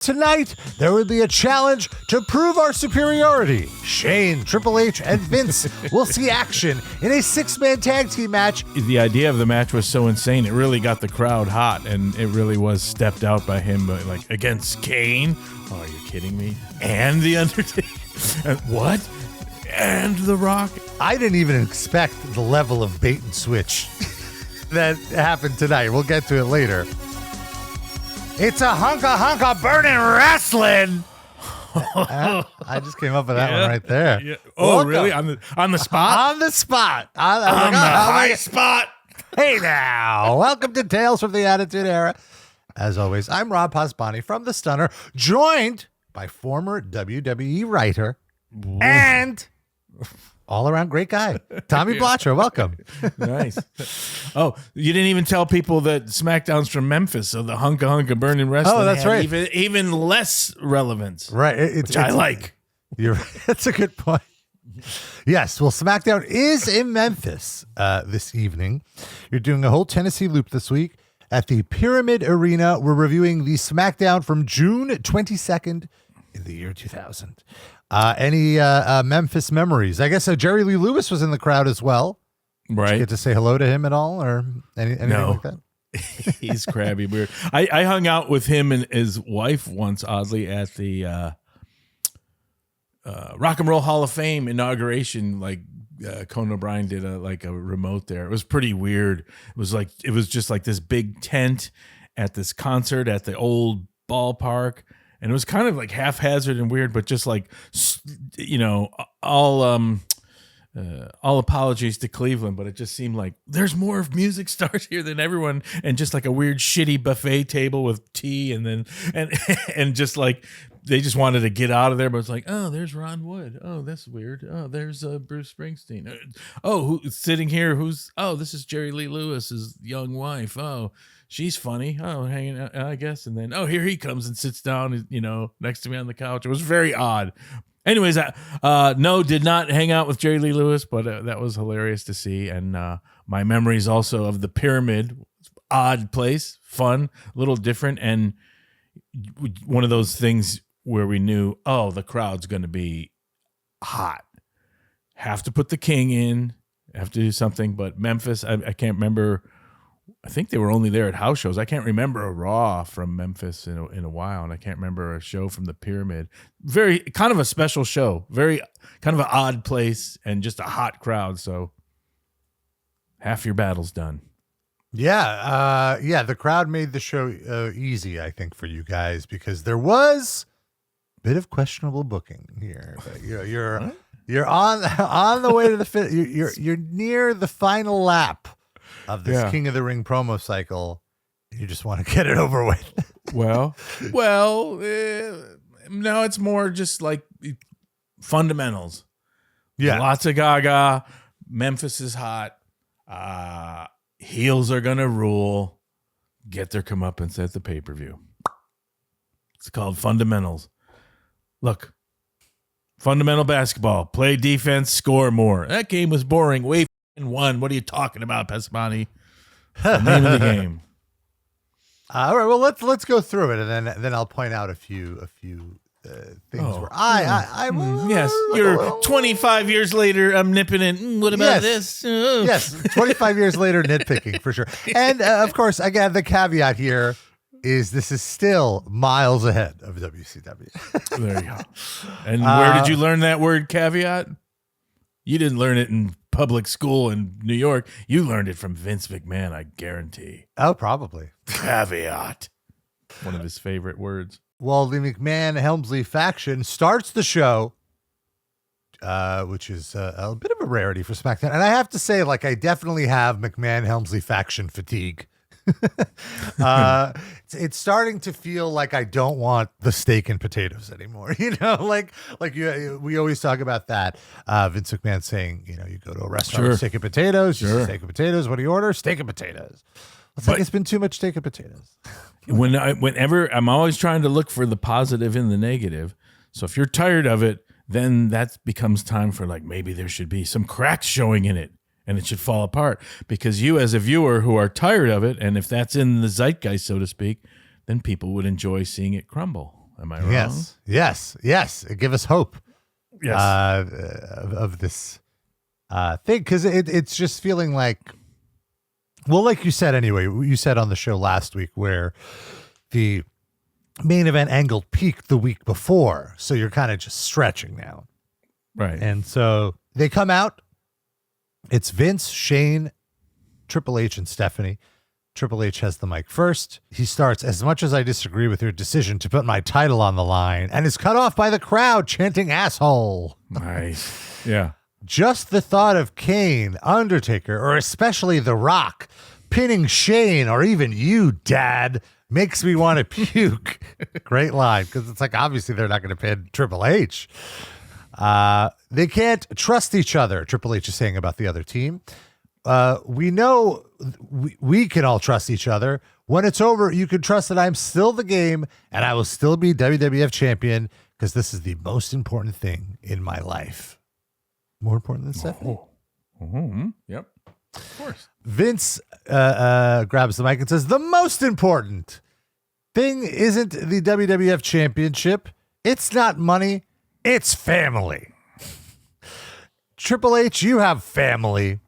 Tonight, there will be a challenge to prove our superiority. Shane, Triple H, and Vince will see action in a six-man tag team match. The idea of the match was so insane, it really got the crowd hot, and it really was stepped out by him, but like, against Kane? Oh, are you kidding me? And The Undertaker? What? And The Rock? I didn't even expect the level of bait and switch that happened tonight. We'll get to it later. It's a hunka burning wrestling. I just came up with that one right there. Yeah. Oh, welcome. Really? On the spot? On the spot. On the high spot. Hey now. Welcome to Tales from the Attitude Era. As always, I'm Rob Pasbani from The Stunner, joined by former WWE writer and all-around great guy, Tommy Blacha. Welcome. Nice. Oh, you didn't even tell people that SmackDown's from Memphis, so the hunka burning wrestling. Oh, that's right. Even less relevance. Right. Which I like. That's a good point. Yes. Well, SmackDown is in Memphis this evening. You're doing a whole Tennessee loop this week at the Pyramid Arena. We're reviewing the SmackDown from June 22nd in the year 2000. Any Memphis memories? I guess Jerry Lee Lewis was in the crowd as well. Right. Did you get to say hello to him at all, or anything like that? He's crabby weird. I hung out with him and his wife once, oddly, at the Rock and Roll Hall of Fame inauguration. Like Conan O'Brien did a remote there. It was pretty weird. It was just like this big tent at this concert at the old ballpark. And it was kind of like haphazard and weird, but just like, all apologies to Cleveland, but it just seemed like there's more music stars here than everyone, and just like a weird shitty buffet table with tea, and just like they just wanted to get out of there, but it's like, oh, there's Ron Wood. Oh, that's weird. Oh, there's Bruce Springsteen. Oh, who's sitting here? This is Jerry Lee Lewis's young wife. Oh, she's funny. Oh, hanging out, I guess. And then, here he comes and sits down, next to me on the couch. It was very odd. Anyways, no, did not hang out with Jerry Lee Lewis, but that was hilarious to see. And my memories also of the Pyramid, odd place, fun, a little different. And one of those things where we knew, the crowd's going to be hot. Have to put the King in, have to do something. But Memphis, I can't remember. I think they were only there at house shows. I can't remember a Raw from Memphis in a while, and I can't remember a show from the Pyramid. Very kind of a special show, very kind of an odd place, and just a hot crowd. So half your battle's done. Yeah, the crowd made the show easy, I think, for you guys, because there was a bit of questionable booking here. But you're on the way to the you're near the final lap of this King of the Ring promo cycle. You just want to get it over with. well, no, it's more just like fundamentals. Yeah. Lots of gaga. Memphis is hot. Heels are going to rule. Get their comeuppance at the pay-per-view. It's called fundamentals. Look, fundamental basketball. Play defense, score more. That game was boring. Way won. What are you talking about, Pasbani? The name of the game. All right. Well, let's go through it, and then I'll point out a few things where yes, you're 25 years later. I'm nipping it. What about this? Yes, 25 years later, nitpicking for sure. And of course, again, the caveat here is this is still miles ahead of WCW. There you go. And where did you learn that word, caveat? You didn't learn it in public school in New York. You learned it from Vince McMahon, I guarantee. Oh, probably. Caveat. One of his favorite words. Well, the McMahon-Helmsley Faction starts the show, which is a bit of a rarity for SmackDown. And I have to say, I definitely have McMahon-Helmsley Faction fatigue. It's starting to feel like I don't want the steak and potatoes anymore. We always talk about that. Vince McMahon saying, you go to a restaurant with steak and potatoes, steak and potatoes. What do you order? Steak and potatoes. It's been too much steak and potatoes. Whenever I'm always trying to look for the positive in the negative. So if you're tired of it, then that becomes time for maybe there should be some cracks showing in it. And it should fall apart because you, as a viewer who are tired of it, and if that's in the zeitgeist, so to speak, then people would enjoy seeing it crumble. Am I wrong? Yes. Give us hope. Yes. Of this thing, because it's just feeling like, well, like you said anyway, you said on the show last week where the main event angle peaked the week before, so you're kind of just stretching now. Right. And so they come out. It's Vince, Shane, Triple H, and Stephanie. Triple H has the mic first. He starts, "As much as I disagree with your decision to put my title on the line," and is cut off by the crowd chanting "asshole." Nice. Yeah. "Just the thought of Kane, Undertaker, or especially The Rock pinning Shane, or even you, Dad, makes me want to puke." Great line, because it's like, obviously they're not going to pin Triple H. They can't trust each other, Triple H is saying about the other team. We know we can all trust each other. When it's over, you can trust that I'm still the game and I will still be WWF champion, because this is the most important thing in my life. More important than Stephanie? Yep. Of course. Vince grabs the mic and says, "The most important thing isn't the WWF championship. It's not money. It's family." Triple H, you have family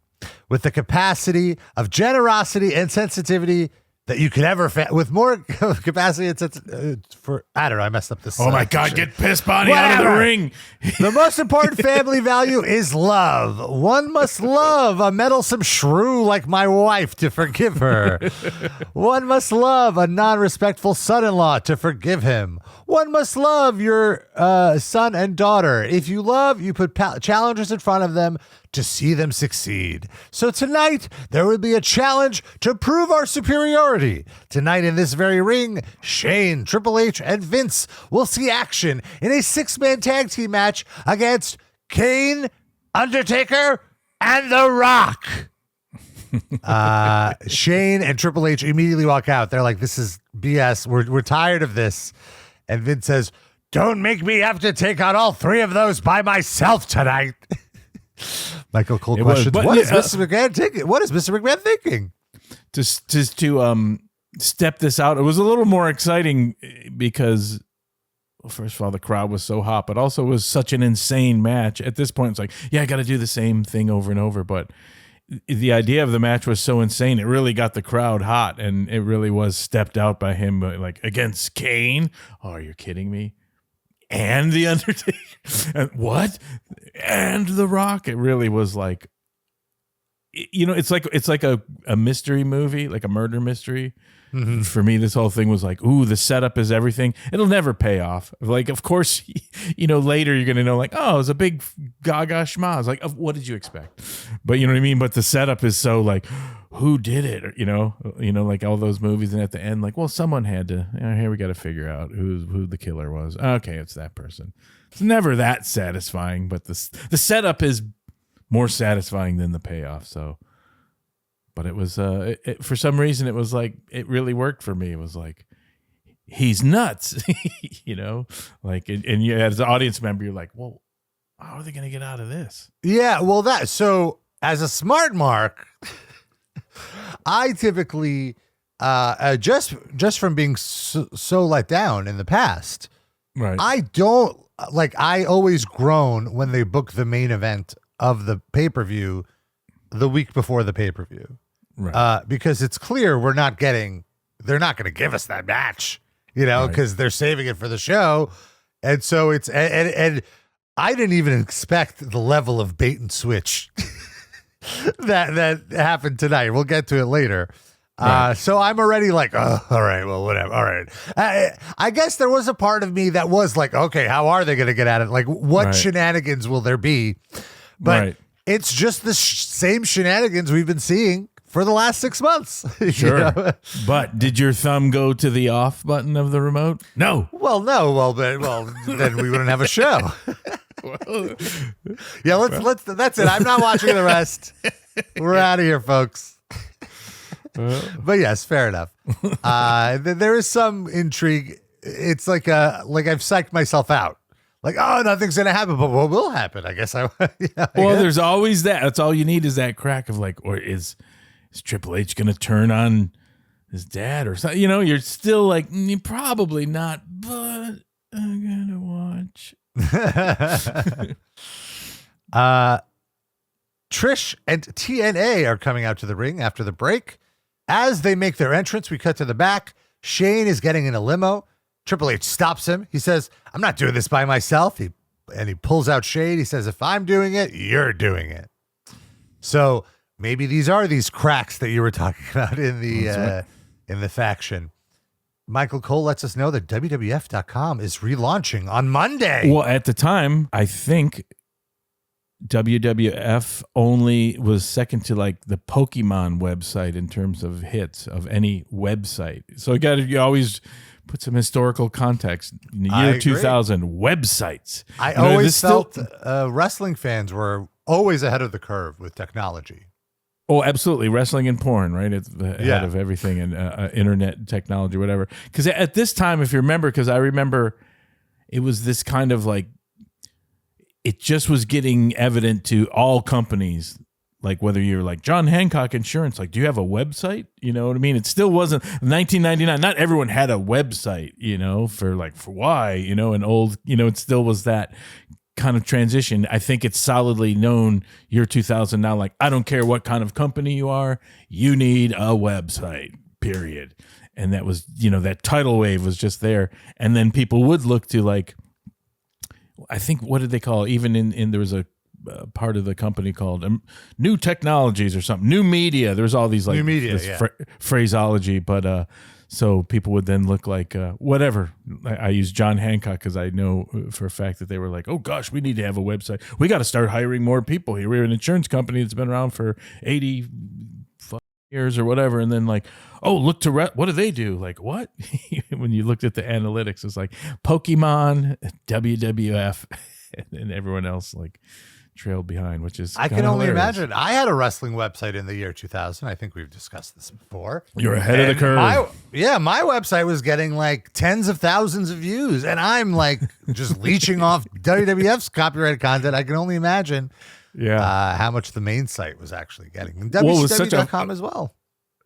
with the capacity of generosity and sensitivity that you could ever, with more capacity and sensitivity for, I don't know, I messed up this. Oh my God, get Pasbani out of the ring. The most important family value is love. One must love a meddlesome shrew like my wife to forgive her. One must love a non-respectful son-in-law to forgive him. One must love your son and daughter. If you love, you put challenges in front of them to see them succeed. So tonight, there will be a challenge to prove our superiority. Tonight in this very ring, Shane, Triple H, and Vince will see action in a 6-man tag team match against Kane, Undertaker, and The Rock. Shane and Triple H immediately walk out. They're like, "This is BS. We're tired of this." And Vince says, "Don't make me have to take on all 3 of those by myself tonight." Michael Cole questions, "What is Mr. McMahon thinking? What is Mr. McMahon thinking?" Just to step this out, it was a little more exciting because, well, first of all, the crowd was so hot, but also it was such an insane match. At this point, it's like, yeah, I got to do the same thing over and over. But the idea of the match was so insane, it really got the crowd hot, and it really was stepped out by him. But like, against Kane? Oh, you're kidding me? And the Undertaker? And what? And The Rock? It really was like, you know, it's like a mystery movie, like a murder mystery. Mm-hmm. For me, this whole thing was like, ooh, the setup is everything. It'll never pay off. Like, of course, you know, later you're going to know, like, oh, it was a big gaga schmaz. Like, what did you expect? But you know what I mean? But the setup is so like, who did it? Or, you know, like all those movies. And at the end, like, well, someone had to, here we got to figure out who the killer was. Okay, it's that person. It's never that satisfying, but the setup is more satisfying than the payoff. So, but it was, for some reason, it was like, it really worked for me. It was like, he's nuts, you know, like, and you, as an audience member, you're like, well, how are they going to get out of this? Yeah. Well, so as a smart mark, I typically, just from being so let down in the past, right? I always groan when they book the main event of the pay-per-view the week before the pay-per-view. Right. Because it's clear they're not going to give us that match, you know, because they're saving it for the show. And so it's, and I didn't even expect the level of bait and switch that happened tonight. We'll get to it later. Right. So I'm already like, oh, all right, well, whatever. All right. I guess there was a part of me that was like, okay, how are they going to get at it? Like, what shenanigans will there be? But it's just the same shenanigans we've been seeing for the last 6 months. Sure. You know? But did your thumb go to the off button of the remote? No. Well, no. Well, then we wouldn't have a show. Yeah, let's that's it. I'm not watching the rest. We're out of here, folks. But yes, fair enough. There is some intrigue. It's like I've psyched myself out. Like, oh, nothing's gonna happen, but what will happen? I guess there's always that. That's all you need is that crack of like, or is Triple H gonna turn on his dad or something? You know, you're still like, probably not, but French. Trish and TNA are coming out to the ring after the break. As they make their entrance, we cut to the back. Shane is getting in a limo. Triple H stops him. He says, I'm not doing this by myself. He pulls out Shane. He says, if I'm doing it, you're doing it. So maybe these are these cracks that you were talking about in the faction. Michael Cole lets us know that WWF.com is relaunching on Monday. Well, at the time, I think WWF only was second to like the Pokemon website in terms of hits of any website. So you always put some historical context. In the year 2000, websites. I always felt wrestling fans were always ahead of the curve with technology. Oh, absolutely. Wrestling and porn, right? It's ahead of everything and internet technology, whatever. Because at this time, if you remember, because I remember it was this kind of like, it just was getting evident to all companies, like whether you're like John Hancock Insurance, like, do you have a website? You know what I mean? It still wasn't 1999. Not everyone had a website, for why, and old, it still was that kind of transition. I think it's solidly known year 2000 now, like, I don't care what kind of company you are, you need a website, period. And that was, that tidal wave was just there. And then people would look to like, I think, what did they call it? Even in there was a part of the company called New Technologies or something, New Media. There's all these like New Media, phraseology, but so people would then look like whatever. I use John Hancock because I know for a fact that they were like, oh gosh, we need to have a website. We got to start hiring more people here. We're an insurance company that's been around for 80 years or whatever, and then like, oh, look to what do they do? Like, what? When you looked at the analytics, it's like Pokemon, WWF, and everyone else like trailed behind, which is I can only hilarious. imagine. I had a wrestling website in the year 2000. I think we've discussed this before. You're ahead of the curve. My website was getting like tens of thousands of views, and I'm like just leeching off WWF's copyrighted content. I can only imagine how much the main site was actually getting. And WCW.com as well.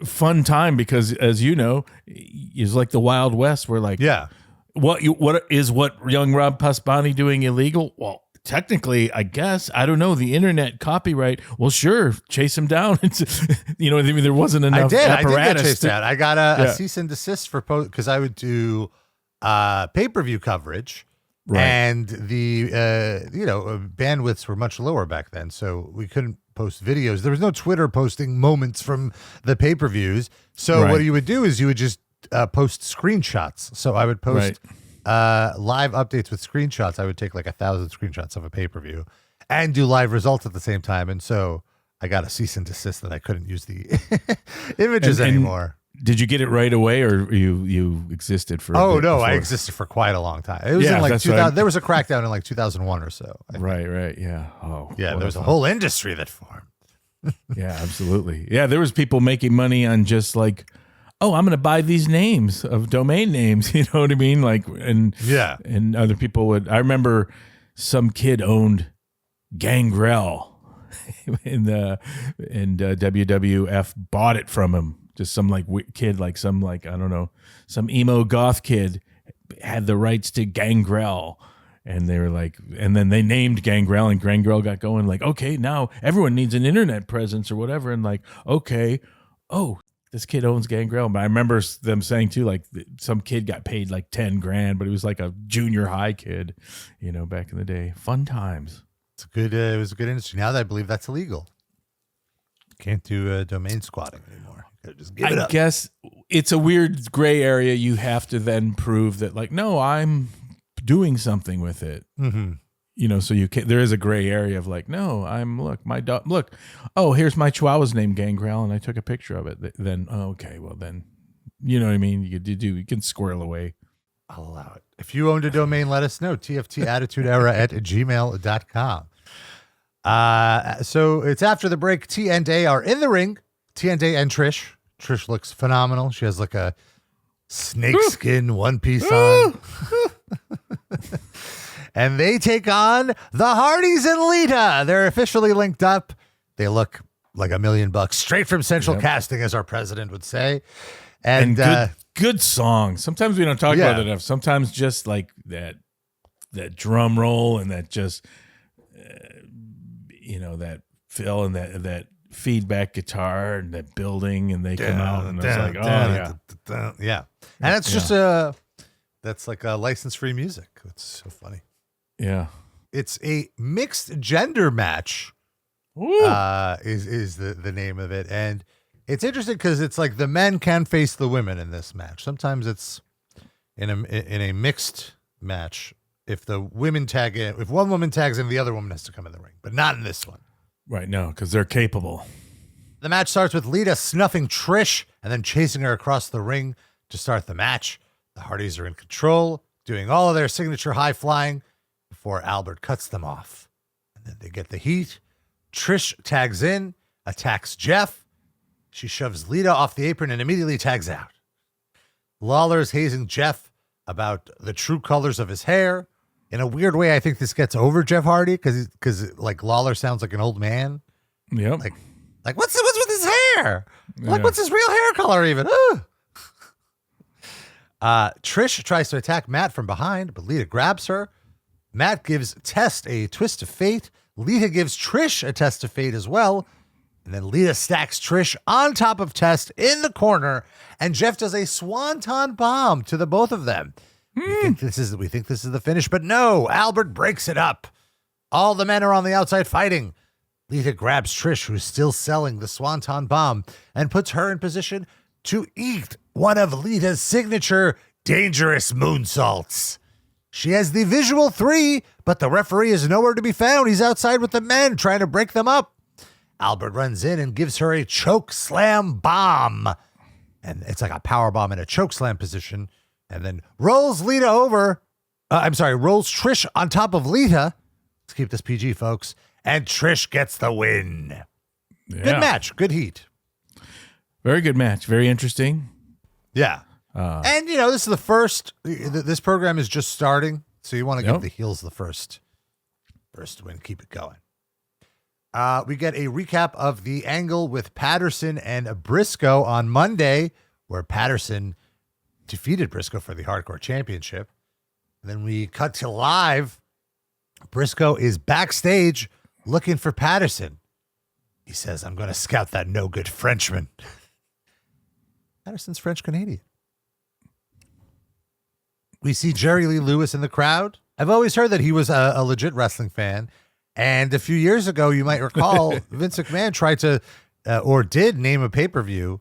Fun time because, as you know, it's like the Wild West where like, what young Rob Pasbani doing illegal? Well, technically, I guess, I don't know, the internet copyright. Well, sure, chase him down. There wasn't enough apparatus. I did get chased down. I got a cease and desist for because I would do pay-per-view coverage. Right. And the bandwidths were much lower back then, so we couldn't post videos. There was no Twitter posting moments from the pay-per-views. So what you would do is you would just post screenshots. So I would post live updates with screenshots. I would take like 1,000 screenshots of a pay-per-view and do live results at the same time. And so I got a cease and desist that I couldn't use the images anymore. Did you get it right away, or you existed for? Oh no, I existed for quite a long time. It was in like 2000. There was a crackdown in like 2001 or so. Right, yeah. Oh, yeah. There was a whole industry that formed. Yeah, absolutely. Yeah, there was people making money on just like, oh, I'm going to buy these names of domain names. You know what I mean? Like, and other people would. I remember some kid owned Gangrel, and WWF bought it from him. Just some like kid, like some like, I don't know, some emo goth kid had the rights to Gangrel. And they were like, and then they named Gangrel, and Gangrel got going like, okay, now everyone needs an internet presence or whatever. And like, okay, oh, this kid owns Gangrel. But I remember them saying too, like some kid got paid like $10,000, but it was like a junior high kid, back in the day. Fun times. It was a good industry. Now that I believe that's illegal. Can't do domain squatting anymore. Just give it up. I guess it's a weird gray area. You have to then prove that, like, no, I'm doing something with it. Mm-hmm. So you can. There is a gray area of like, no, my dog. Look, oh, here's my Chihuahua's name Gangrel, and I took a picture of it. Then, okay, well then, you know what I mean. You can squirrel away. I'll allow it. If you owned a domain, let us know. tftattitudeera@gmail.com. So it's after the break. TNA are in the ring. TNA and Trish. Trish looks phenomenal. She has like a snakeskin one piece on. And they take on the Hardies and Lita. They're officially linked up. They look like $1 million straight from Central Casting, as our president would say. And good song. Sometimes we don't talk about it enough. Sometimes just like that that drum roll and that just that fill and that feedback guitar and that building, and they come out and it's like, yeah. And it's just that's like a license-free music. It's so funny. Yeah. It's a mixed gender match. Is the name of it. And it's interesting because it's like the men can face the women in this match. Sometimes it's in a mixed match. If the women tag in, if one woman tags in, the other woman has to come in the ring, but not in this one. Right, no, because they're capable. The match starts with Lita snuffing Trish and then chasing her across the ring to start the match. The Hardies are in control, doing all of their signature high flying before Albert cuts them off. And then they get the heat. Trish tags in, attacks Jeff. She shoves Lita off the apron and immediately tags out. Lawler is hazing Jeff about the true colors of his hair. In a weird way, I think this gets over Jeff Hardy because like Lawler sounds like an old man. Yep. Like what's with his hair? Like what's his real hair color even? Trish tries to attack Matt from behind, but Lita grabs her. Matt gives Test a twist of fate. Lita gives Trish a test of fate as well. And then Lita stacks Trish on top of Test in the corner, and Jeff does a swanton bomb to the both of them. We think this is the finish, but no, Albert breaks it up. All the men are on the outside fighting. Lita grabs Trish, who's still selling the swanton bomb, and puts her in position to eat one of Lita's signature dangerous moonsaults. She has the visual 3, but the referee is nowhere to be found. He's outside with the men trying to break them up. Albert runs in and gives her a choke slam bomb. And it's like a power bomb in a choke slam position. And then rolls Lita over. Rolls Trish on top of Lita. Let's keep this PG, folks. And Trish gets the win. Yeah. Good match. Good heat. Very good match. Very interesting. Yeah. And, this is the first. This program is just starting. So you want to give the heels the first win. Keep it going. We get a recap of the angle with Patterson and Brisco on Monday, where Patterson defeated Brisco for the Hardcore Championship. And then we cut to live. Brisco is backstage looking for Patterson. He says, I'm going to scout that no-good Frenchman. Patterson's French-Canadian. We see Jerry Lee Lewis in the crowd. I've always heard that he was a legit wrestling fan. And a few years ago, you might recall, Vince McMahon tried to, or did name a pay-per-view,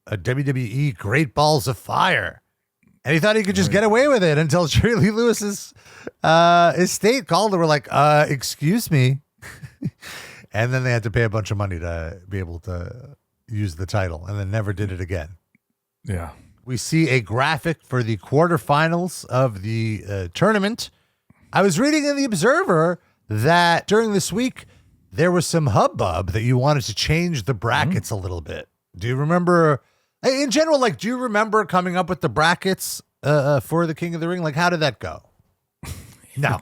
a WWE Great Balls of Fire. And he thought he could just get away with it until Jerry Lee Lewis's estate called and were like, excuse me. And then they had to pay a bunch of money to be able to use the title, and then never did it again. Yeah. We see a graphic for the quarterfinals of the tournament. I was reading in the Observer that during this week, there was some hubbub that you wanted to change the brackets a little bit. Do you remember, in general, do you remember coming up with the brackets for the King of the Ring? Like, how did that go? No.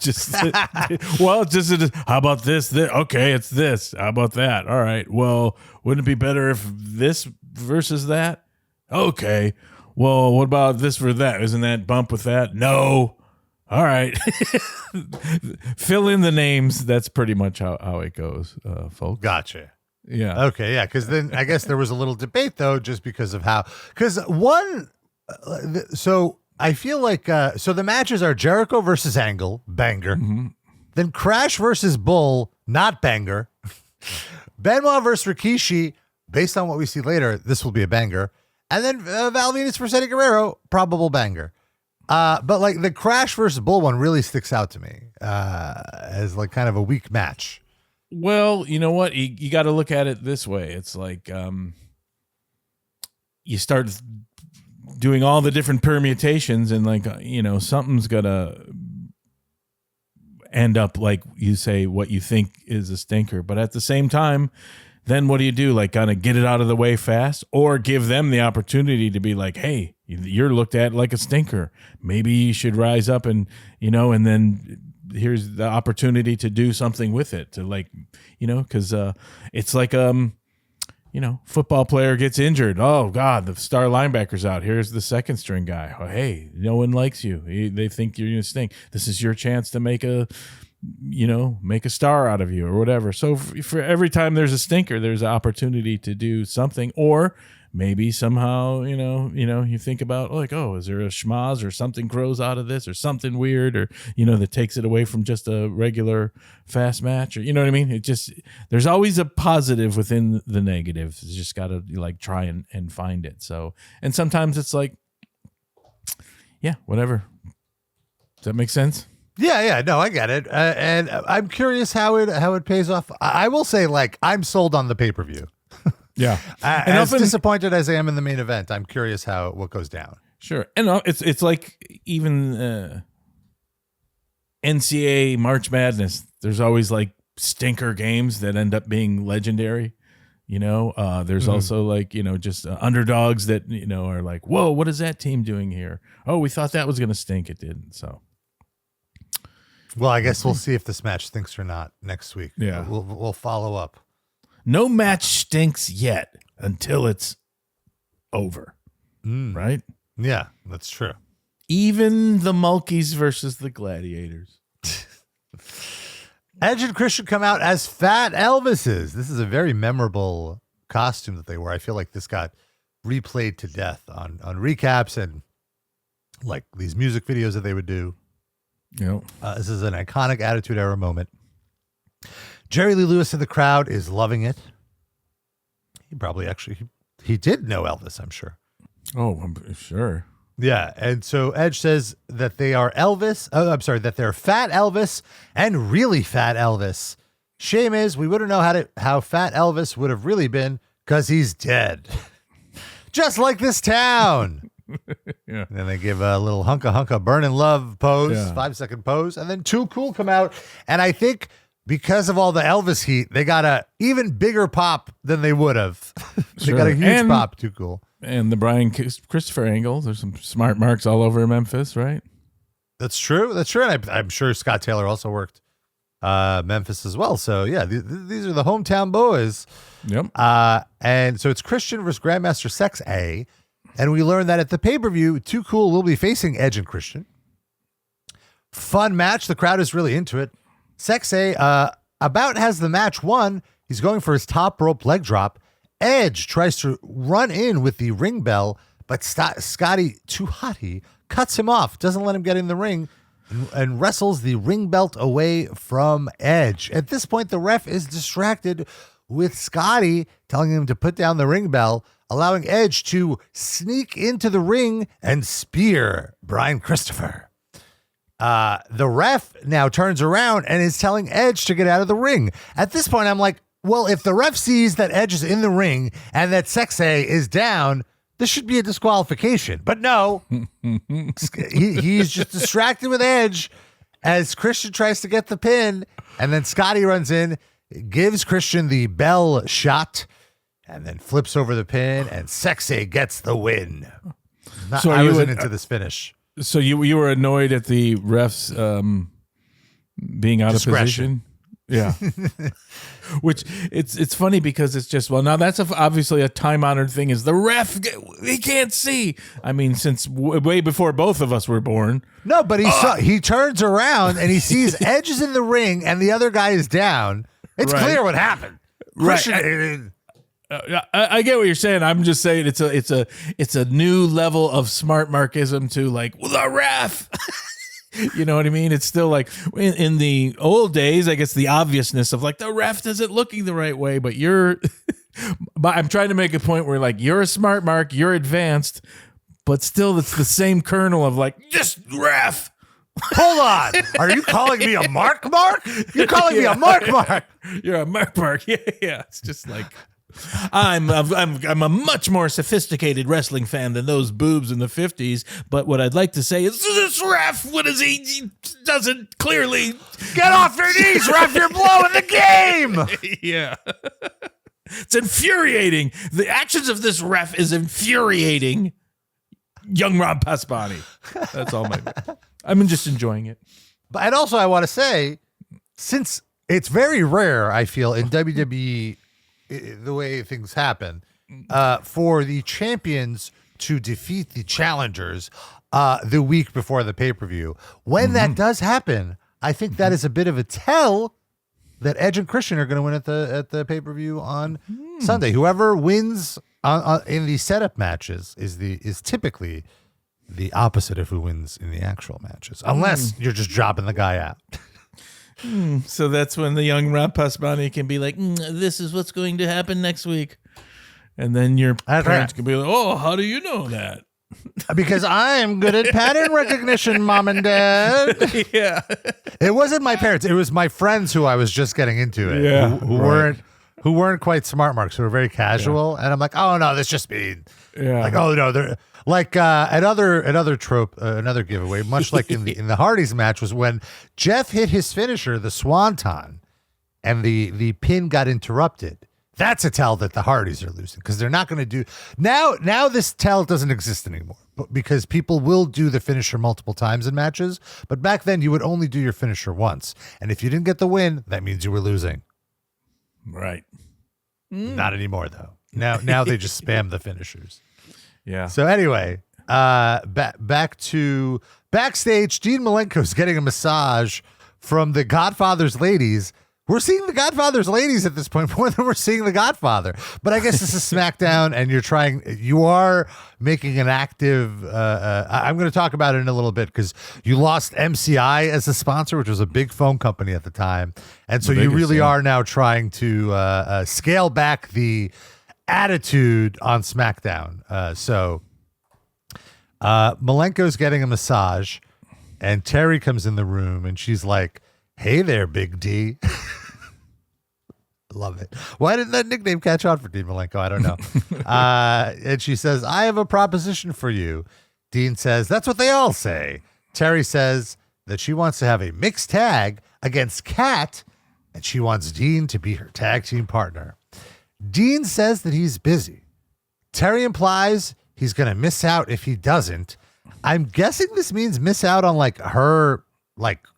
How about this? Okay, it's this. How about that? All right. Well, wouldn't it be better if this versus that? Okay. Well, what about this for that? Isn't that bump with that? No. All right. Fill in the names. That's pretty much how it goes, folks. Gotcha. Yeah. Okay. Yeah. Because then I guess there was a little debate, though, just because of how. Because so I feel like so the matches are Jericho versus Angle, banger. Mm-hmm. Then Crash versus Bull, not banger. Benoit versus Rikishi, based on what we see later, this will be a banger. And then Val Venis versus Eddie Guerrero, probable banger. But the Crash versus Bull one really sticks out to me as kind of a weak match. Well, you know what? You got to look at it this way. It's like you start doing all the different permutations and something's going to end up like you say what you think is a stinker. But at the same time, then what do you do? Kind of get it out of the way fast, or give them the opportunity to be like, hey, you're looked at like a stinker. Maybe you should rise up and then here's the opportunity to do something with it, to because it's like football player gets injured. Oh God, the star linebacker's out. Here's the second string guy. Oh, hey, no one likes you. They think you're going to stink. This is your chance to make a star out of you or whatever. So for every time there's a stinker, there's an opportunity to do something, or maybe somehow, you think about like, oh, is there a schmaz or something grows out of this or something weird or, that takes it away from just a regular fast match or, you know what I mean? There's always a positive within the negative. You just got to like try and find it. So, and sometimes it's like, yeah, whatever. Does that make sense? Yeah, no, I get it. And I'm curious how it pays off. I will say, like, I'm sold on the pay-per-view. Yeah. And as disappointed as I am in the main event, I'm curious what goes down. Sure. And it's like even NCAA March Madness. There's always like stinker games that end up being legendary. There's also like, just underdogs that, are like, whoa, what is that team doing here? Oh, we thought that was going to stink. It didn't. So. Well, I guess we'll see if this match stinks or not next week. Yeah. We'll follow up. No match stinks yet until it's over. Right? Yeah, that's true. Even the Mulkeys versus the Gladiators. Edge and Christian come out as Fat Elvises. This is a very memorable costume that they wore. I feel like this got replayed to death on recaps and like these music videos that they would do. Yep. This is an iconic Attitude Era moment. Jerry Lee Lewis in the crowd is loving it. He probably he did know Elvis, I'm sure. Oh, I'm sure. Yeah, and so Edge says that they are that they're Fat Elvis and really Fat Elvis. Shame is we wouldn't know how Fat Elvis would have really been because he's dead. Just like this town. Yeah. And then they give a little hunka burning love pose, Yeah. 5-second pose, and then Too Cool come out. And I think because of all the Elvis heat, they got a even bigger pop than they would have. They got a huge pop. Too Cool. And the Brian Christopher angle. There's some smart marks all over Memphis, right? That's true. And I'm sure Scott Taylor also worked Memphis as well. So yeah, these are the hometown boys. Yep. And so it's Christian versus Grandmaster Sex A. And we learned that at the pay-per-view, Too Cool will be facing Edge and Christian. Fun match. The crowd is really into it. Sex A about has the match won. He's going for his top rope leg drop. Edge tries to run in with the ring bell, but Scotty Too Hotty cuts him off, doesn't let him get in the ring, and wrestles the ring belt away from Edge. At this point, the ref is distracted with Scotty telling him to put down the ring bell, allowing Edge to sneak into the ring and spear Brian Christopher. The ref now turns around and is telling Edge to get out of the ring. At this point, I'm like, well, if the ref sees that Edge is in the ring and that Sex A is down, this should be a disqualification. But no, he's just distracted with Edge as Christian tries to get the pin. And then Scotty runs in, gives Christian the bell shot, and then flips over the pin, and Sex A gets the win. So I wasn't into this finish. So you were annoyed at the refs being out of position? Yeah. Which it's funny because it's just, well, now that's obviously a time-honored thing is the ref, he can't see. I mean, since way before both of us were born. No, but he turns around and he sees Edge is in the ring and the other guy is down. It's clear what happened. Right. I get what you're saying. I'm just saying it's a new level of smart markism to like, well, the ref. You know what I mean? It's still like in the old days, I guess the obviousness of like the ref isn't looking the right way, but I'm trying to make a point where like you're a smart mark, you're advanced, but still it's the same kernel of like, just ref. Hold on. Are you calling me a mark? You're calling me a mark? You're a mark. Yeah. It's just like I'm a much more sophisticated wrestling fan than those boobs in the 50s. But what I'd like to say is this ref, what is he doesn't clearly get off your knees, ref. You're blowing the game. Yeah. It's infuriating. The actions of this ref is infuriating. Young Rob Pasbani. That's all I'm just enjoying it. And also I want to say, since it's very rare, I feel in WWE the way things happen, for the champions to defeat the challengers the week before the pay-per-view. When that does happen, I think that is a bit of a tell that Edge and Christian are going to win at the pay-per-view on Sunday. Whoever wins in the setup matches is typically the opposite of who wins in the actual matches, unless you're just dropping the guy out. So that's when the young Rob Pasbani can be like, this is what's going to happen next week. And then your parents can be like, oh, how do you know that? Because I'm good at pattern recognition, Mom and Dad. Yeah. It wasn't my parents. It was my friends who I was just getting into it. Yeah, who weren't quite smart marks, who were very casual. And I'm like, oh no, this just means like, oh no, they're like another trope, another giveaway, much like in the Hardies match, was when Jeff hit his finisher, the Swanton, and the pin got interrupted. That's a tell that the Hardys are losing, because they're not going to do now. This tell doesn't exist anymore, because people will do the finisher multiple times in matches. But back then, you would only do your finisher once, and if you didn't get the win, that means you were losing. Right. Not anymore, though. Now they just spam the finishers. Yeah. So anyway, back to backstage. Dean Malenko's getting a massage from the Godfather's ladies. We're seeing the Godfather's ladies at this point more than we're seeing the Godfather. But I guess this is SmackDown, and you are making an active. I'm going to talk about it in a little bit, because you lost MCI as a sponsor, which was a big phone company at the time, and so you really are now trying to scale back the attitude on SmackDown. So Malenko's getting a massage, and Terry comes in the room, and she's like, "Hey there, Big D." Love it. Why didn't that nickname catch on for Dean Malenko? I don't know. And she says, "I have a proposition for you." Dean says, "That's what they all say." Terry says that she wants to have a mixed tag against Kat, and she wants Dean to be her tag team partner. Dean says that he's busy. Terry implies he's going to miss out if he doesn't. I'm guessing this means miss out on her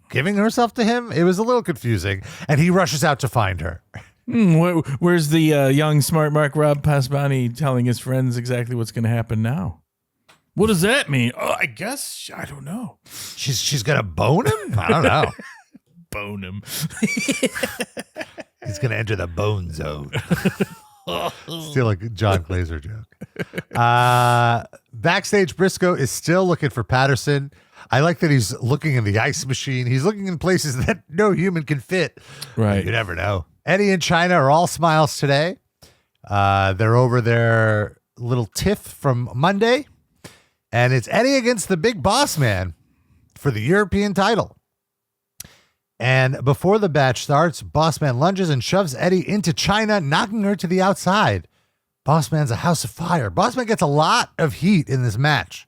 giving herself to him. It was a little confusing, and he rushes out to find her. Where's the young smart mark Rob Pasbani telling his friends exactly what's going to happen now? What does that mean? Oh, I don't know. She's going to bone him? I don't know. Bone him. He's going to enter the bone zone. Still like a John Glazer joke. Backstage, Brisco is still looking for Patterson. I like that he's looking in the ice machine. He's looking in places that no human can fit. Right. You never know. Eddie and China are all smiles today. They're over their little tiff from Monday. And it's Eddie against the big boss man for the European title. And before the match starts, Boss Man lunges and shoves Eddie into China, knocking her to the outside. Boss Man's a house of fire. Boss Man gets a lot of heat in this match.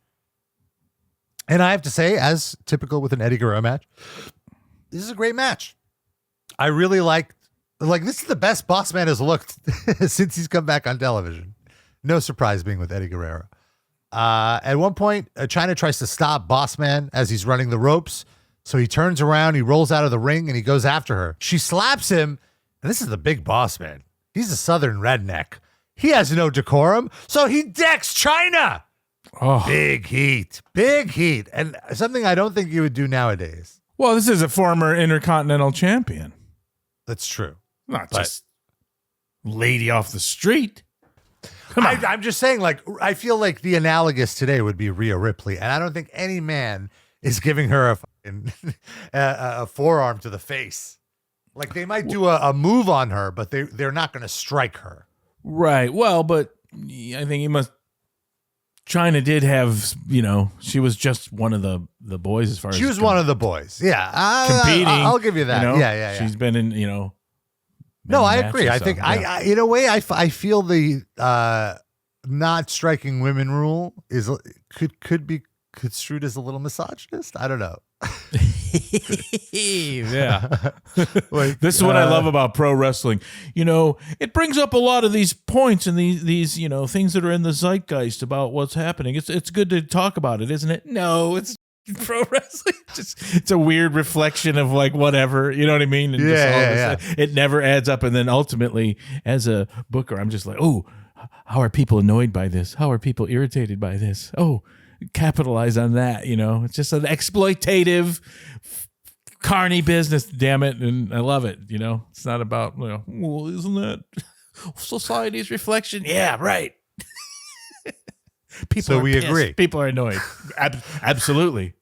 And I have to say, as typical with an Eddie Guerrero match, this is a great match. I really like this is the best Boss Man has looked since he's come back on television. No surprise being with Eddie Guerrero. At one point, China tries to stop Boss Man as he's running the ropes. So he turns around, he rolls out of the ring, and he goes after her. She slaps him, and this is the big Boss Man. He's a southern redneck. He has no decorum, so he decks China. Oh. Big heat. And something I don't think you would do nowadays. Well, this is a former Intercontinental champion. That's true. Not just lady off the street. Come on. I'm just saying, I feel like the analogous today would be Rhea Ripley, and I don't think any man is giving her a forearm to the face. Like, they might do a move on her, but they're not going to strike her. Right. Well, but I think you must. China did have, she was just one of the boys as far as she was one of the boys. Yeah, competing. I'll give you that. Yeah. She's been in, No, I agree. I think I in a way I feel the not striking women rule could be construed as a little misogynist. I don't know. Yeah. This is what I love about pro wrestling. It brings up a lot of these points and these things that are in the zeitgeist about what's happening. It's good to talk about it, isn't it? No, it's pro wrestling. Just it's a weird reflection of like whatever, you know what I mean? And it never adds up. And then ultimately, as a booker, I'm just like, oh, how are people annoyed by this? How are people irritated by this? Oh, capitalize on that. You know, it's just an exploitative, carny business. Damn it, and I love it. You know, it's not about well, isn't that society's reflection? Yeah, right. People so we pissed. agree. People are annoyed. Absolutely.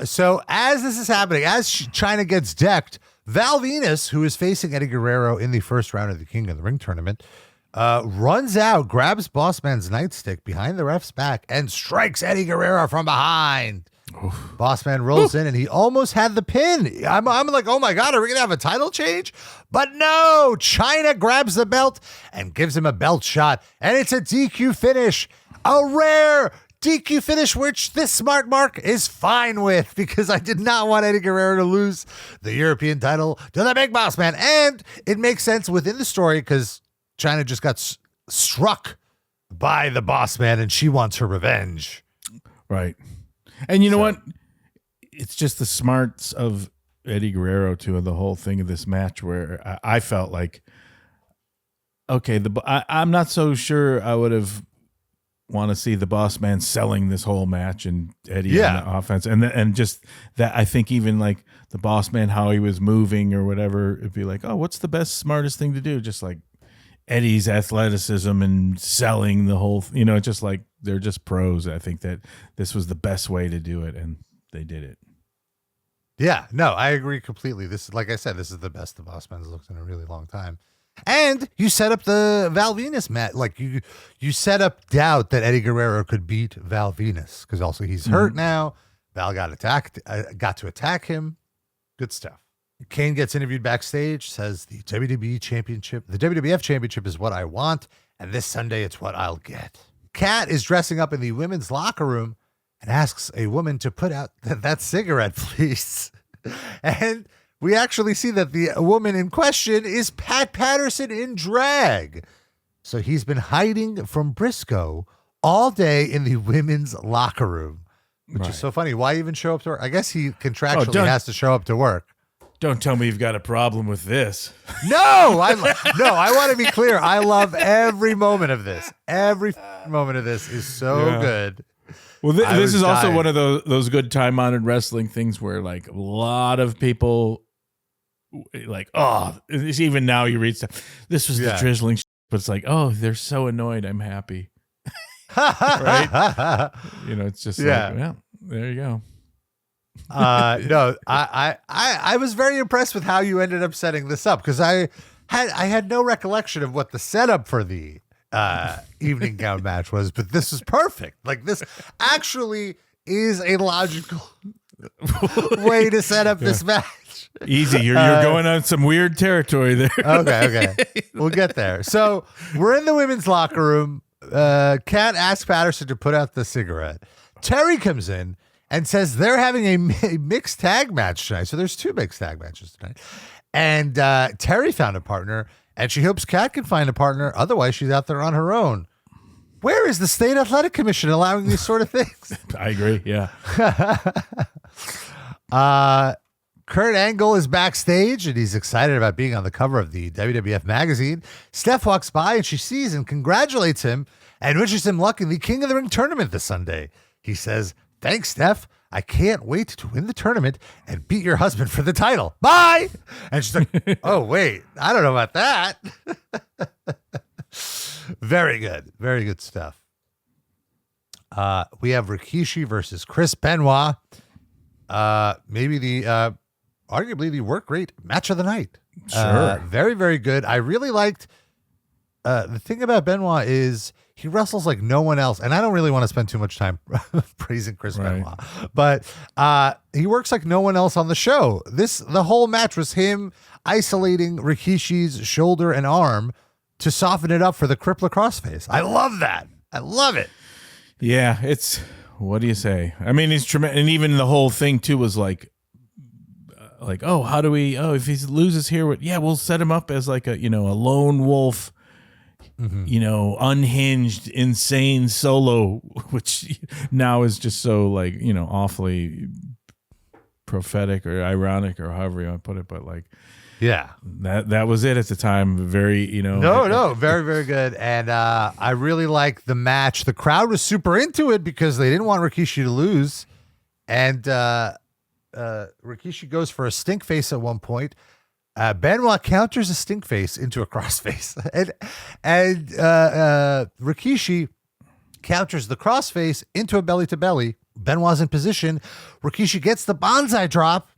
So as this is happening, as China gets decked, Val Venus, who is facing Eddie Guerrero in the first round of the King of the Ring tournament, runs out, grabs Boss Man's nightstick behind the ref's back, and strikes Eddie Guerrero from behind. Oof. Boss Man rolls in, and he almost had the pin. I'm like, oh my God, are we going to have a title change? But no, China grabs the belt and gives him a belt shot, and it's a DQ finish. A rare DQ finish, which this smart mark is fine with, because I did not want Eddie Guerrero to lose the European title to the Big Boss Man. And it makes sense within the story because China just got struck by the Boss Man and she wants her revenge. Right. And you know what? It's just the smarts of Eddie Guerrero too, the whole thing of this match where I felt like, okay, I'm not so sure I would have want to see the Boss Man selling this whole match and Eddie on the offense. And just that, I think even like the Boss Man, how he was moving or whatever, it'd be like, oh, what's the best, smartest thing to do? Just like Eddie's athleticism and selling the whole, just like they're just pros. I think that this was the best way to do it, and they did it. Yeah, no, I agree completely. This is, like I said, this is the best the Boss Man's looked in a really long time. And you set up the Val Venus match. Like you set up doubt that Eddie Guerrero could beat Val Venus because also he's hurt now. Val got to attack him. Good stuff. Kane gets interviewed backstage, says the WWF championship is what I want, and this Sunday it's what I'll get. Kat is dressing up in the women's locker room and asks a woman to put out that cigarette, please. And we actually see that the woman in question is Pat Patterson in drag. So he's been hiding from Brisco all day in the women's locker room, which is so funny. Why even show up to work? I guess he contractually has to show up to work. Don't tell me you've got a problem with this. No, I want to be clear. I love every moment of this. Every moment of this is so good. Well, this is also one of those good time-honored wrestling things where like a lot of people like, oh, even now you read stuff. This was the drizzling shit, but it's like, oh, they're so annoyed. I'm happy. Right? It's just like, well, there you go. No, I was very impressed with how you ended up setting this up because I had no recollection of what the setup for the evening gown match was, but this is perfect. Like this actually is a logical way to set up this match. Easy, you're going on some weird territory there. Okay, we'll get there. So we're in the women's locker room. Kat asks Patterson to put out the cigarette. Terry comes in and says they're having a mixed tag match tonight. So there's 2 mixed tag matches tonight. And Terry found a partner, and she hopes Kat can find a partner. Otherwise, she's out there on her own. Where is the State Athletic Commission allowing these sort of things? I agree, yeah. Kurt Angle is backstage, and he's excited about being on the cover of the WWF magazine. Steph walks by, and she sees and congratulates him and wishes him luck in the King of the Ring tournament this Sunday. He says, "Thanks, Steph. I can't wait to win the tournament and beat your husband for the title. Bye." And she's like, oh, wait, I don't know about that. Very good. Very good stuff. We have Rikishi versus Chris Benoit. Maybe arguably the work rate match of the night. Sure. Very, very good. I really liked the thing about Benoit is he wrestles like no one else. And I don't really want to spend too much time praising Chris Benoit, but he works like no one else on the show. The whole match was him isolating Rikishi's shoulder and arm to soften it up for the crippler crossface. I love that. I love it. Yeah, what do you say? I mean, he's tremendous. And even the whole thing too was like, oh, if he loses here, we'll set him up as like a lone wolf unhinged, insane solo, which now is just so like, awfully prophetic or ironic or however you want to put it. But like, yeah, that was it at the time. Very, very, very good. And I really like the match. The crowd was super into it because they didn't want Rikishi to lose. And Rikishi goes for a stink face at one point. Benoit counters a stink face into a crossface. and Rikishi counters the crossface into a belly to belly. Benoit's in position. Rikishi gets the bonsai drop.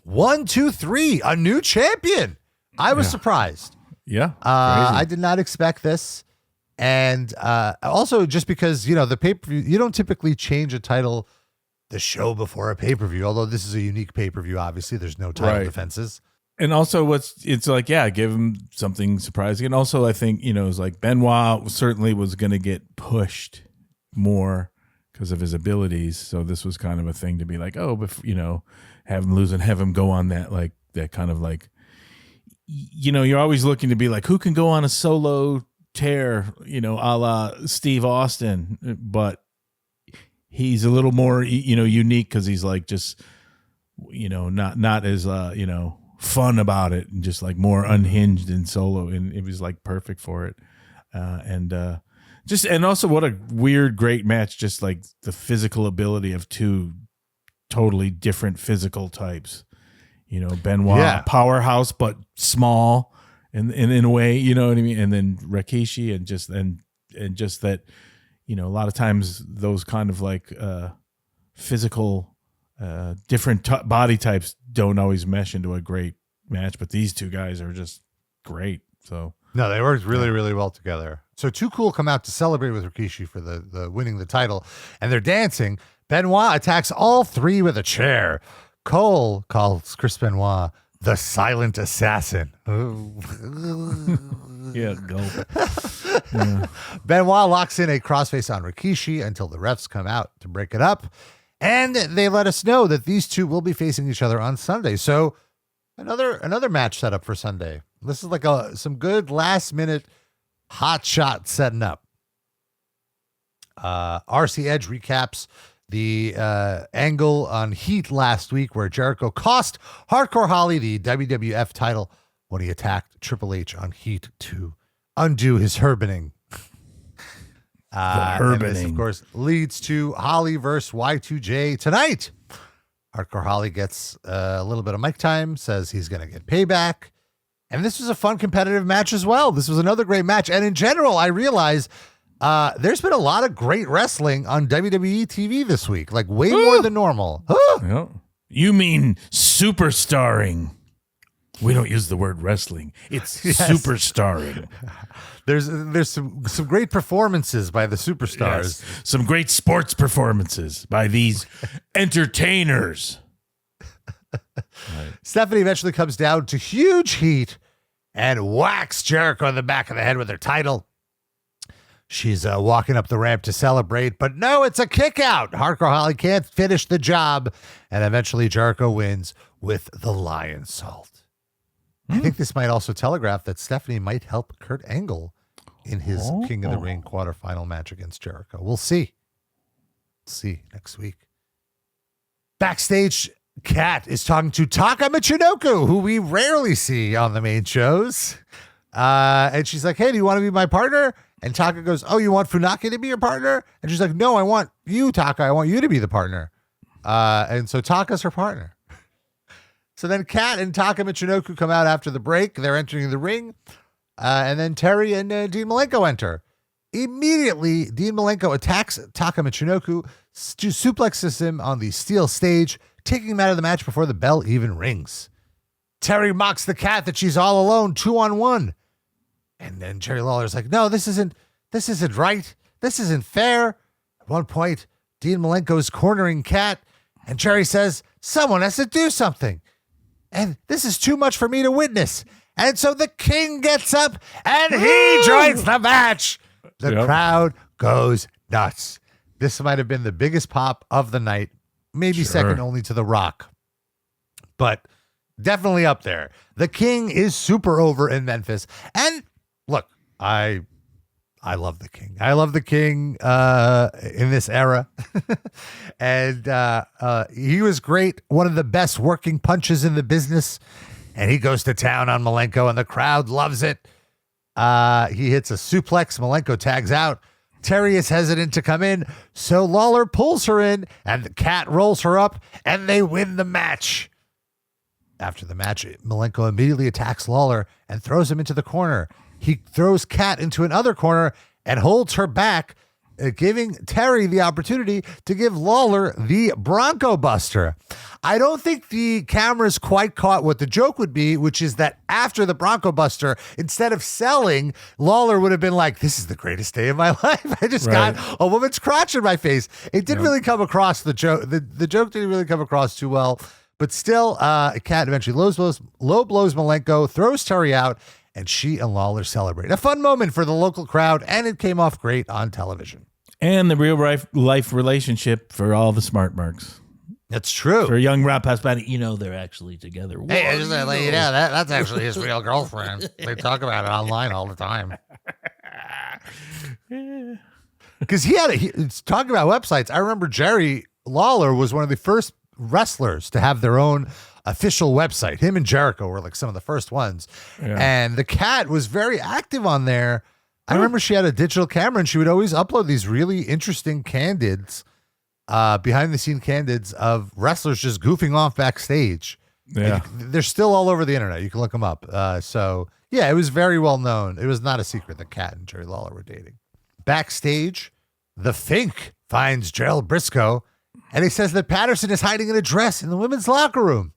1, 2, 3, a new champion. I was surprised. Yeah. I did not expect this. And also just because, the pay-per-view, you don't typically change a title the show before a pay-per-view, although this is a unique pay-per-view, obviously. There's no title defenses. And also it's like, give him something surprising. And also I think, it's like Benoit certainly was going to get pushed more because of his abilities. So this was kind of a thing to be like, have him lose and have him go on that, like that kind of like, you're always looking to be like, who can go on a solo tear, a la Steve Austin, but he's a little more, unique because he's like just, not as, fun about it and just like more unhinged in solo. And it was like perfect for it. And also what a weird, great match. Just like the physical ability of two totally different physical types, Benoit, powerhouse, but small and in a way, you know what I mean? And then Rikishi and just that, a lot of times those kind of like physical, different body types don't always mesh into a great match, but these two guys are just great. So no, they worked really, really well together. So Too Cool come out to celebrate with Rikishi for the winning the title, and they're dancing. Benoit attacks all three with a chair. Cole calls Chris Benoit the silent assassin. Gulp. Benoit locks in a crossface on Rikishi until the refs come out to break it up. And they let us know that these two will be facing each other on Sunday. So another match set up for Sunday. This is like some good last minute hot shot setting up. RC Edge recaps the angle on Heat last week where Jericho cost Hardcore Holly the WWF title when he attacked Triple H on Heat to undo his herbening. And this, of course, leads to Holly versus Y2J tonight. Hardcore Holly gets a little bit of mic time, says he's going to get payback. And this was a fun competitive match as well. This was another great match. And in general, I realize there's been a lot of great wrestling on WWE TV this week, like way more than normal. Yeah. You mean superstarring. We don't use the word wrestling. It's superstarring. There's some great performances by the superstars. Yes. Some great sports performances by these entertainers. Right. Stephanie eventually comes down to huge heat and whacks Jericho in the back of the head with her title. She's walking up the ramp to celebrate, but no, it's a kick out. Hardcore Holly can't finish the job, and eventually Jericho wins with the lion salt. I think this might also telegraph that Stephanie might help Kurt Angle in his King of the Ring quarterfinal match against Jericho. We'll see. See next week. Backstage, Kat is talking to Taka Michinoku, who we rarely see on the main shows. And she's like, hey, do you want to be my partner? And Taka goes, oh, you want Funaki to be your partner? And she's like, no, I want you, Taka. I want you to be the partner. And so Taka's her partner. So then Kat and Taka Michinoku come out after the break. They're entering the ring. And then Terry and Dean Malenko enter. Immediately, Dean Malenko attacks Taka Michinoku, suplexes him on the steel stage, taking him out of the match before the bell even rings. Terry mocks the Kat that she's all alone, 2-on-1. And then Jerry Lawler's like, no, this isn't right. This isn't fair. At one point, Dean Malenko's cornering Kat, and Jerry says, someone has to do something. And this is too much for me to witness. And so the King gets up and he joins the match. The crowd goes nuts. This might have been the biggest pop of the night, maybe second only to The Rock, but definitely up there. The King is super over in Memphis. And look, I I love the King. I love the King in this era. And he was great. One of the best working punches in the business. And he goes to town on Malenko, and the crowd loves it. He hits a suplex. Malenko tags out. Terry is hesitant to come in, so Lawler pulls her in, and the Kat rolls her up, and they win the match. After the match, Malenko immediately attacks Lawler and throws him into the corner. He throws Kat into another corner and holds her back, giving Terry the opportunity to give Lawler the Bronco Buster. I don't think the cameras quite caught what the joke would be, which is that after the Bronco Buster, instead of selling, Lawler would have been like, this is the greatest day of my life. I just got a woman's crotch in my face. It didn't really come across, the joke. The joke didn't really come across too well, but still, Kat eventually low blows Malenko, throws Terry out, and she and Lawler celebrate. A fun moment for the local crowd, and it came off great on television. And the real life relationship for all the smart marks. That's true. For young Rob Pasbani, they're actually together. Hey, I just want to let you know that's actually his real girlfriend. They talk about it online all the time. Because he's talking about websites. I remember Jerry Lawler was one of the first wrestlers to have their own official website. Him and Jericho were like some of the first ones. Yeah. And the Kat was very active on there. I remember she had a digital camera, and she would always upload these really interesting candids, behind the scene candids of wrestlers just goofing off backstage. Yeah. They're still all over the internet. You can look them up. So yeah, it was very well known. It was not a secret that Kat and Jerry Lawler were dating. Backstage, the Fink finds Gerald Brisco, and he says that Patterson is hiding in a dress in the women's locker room.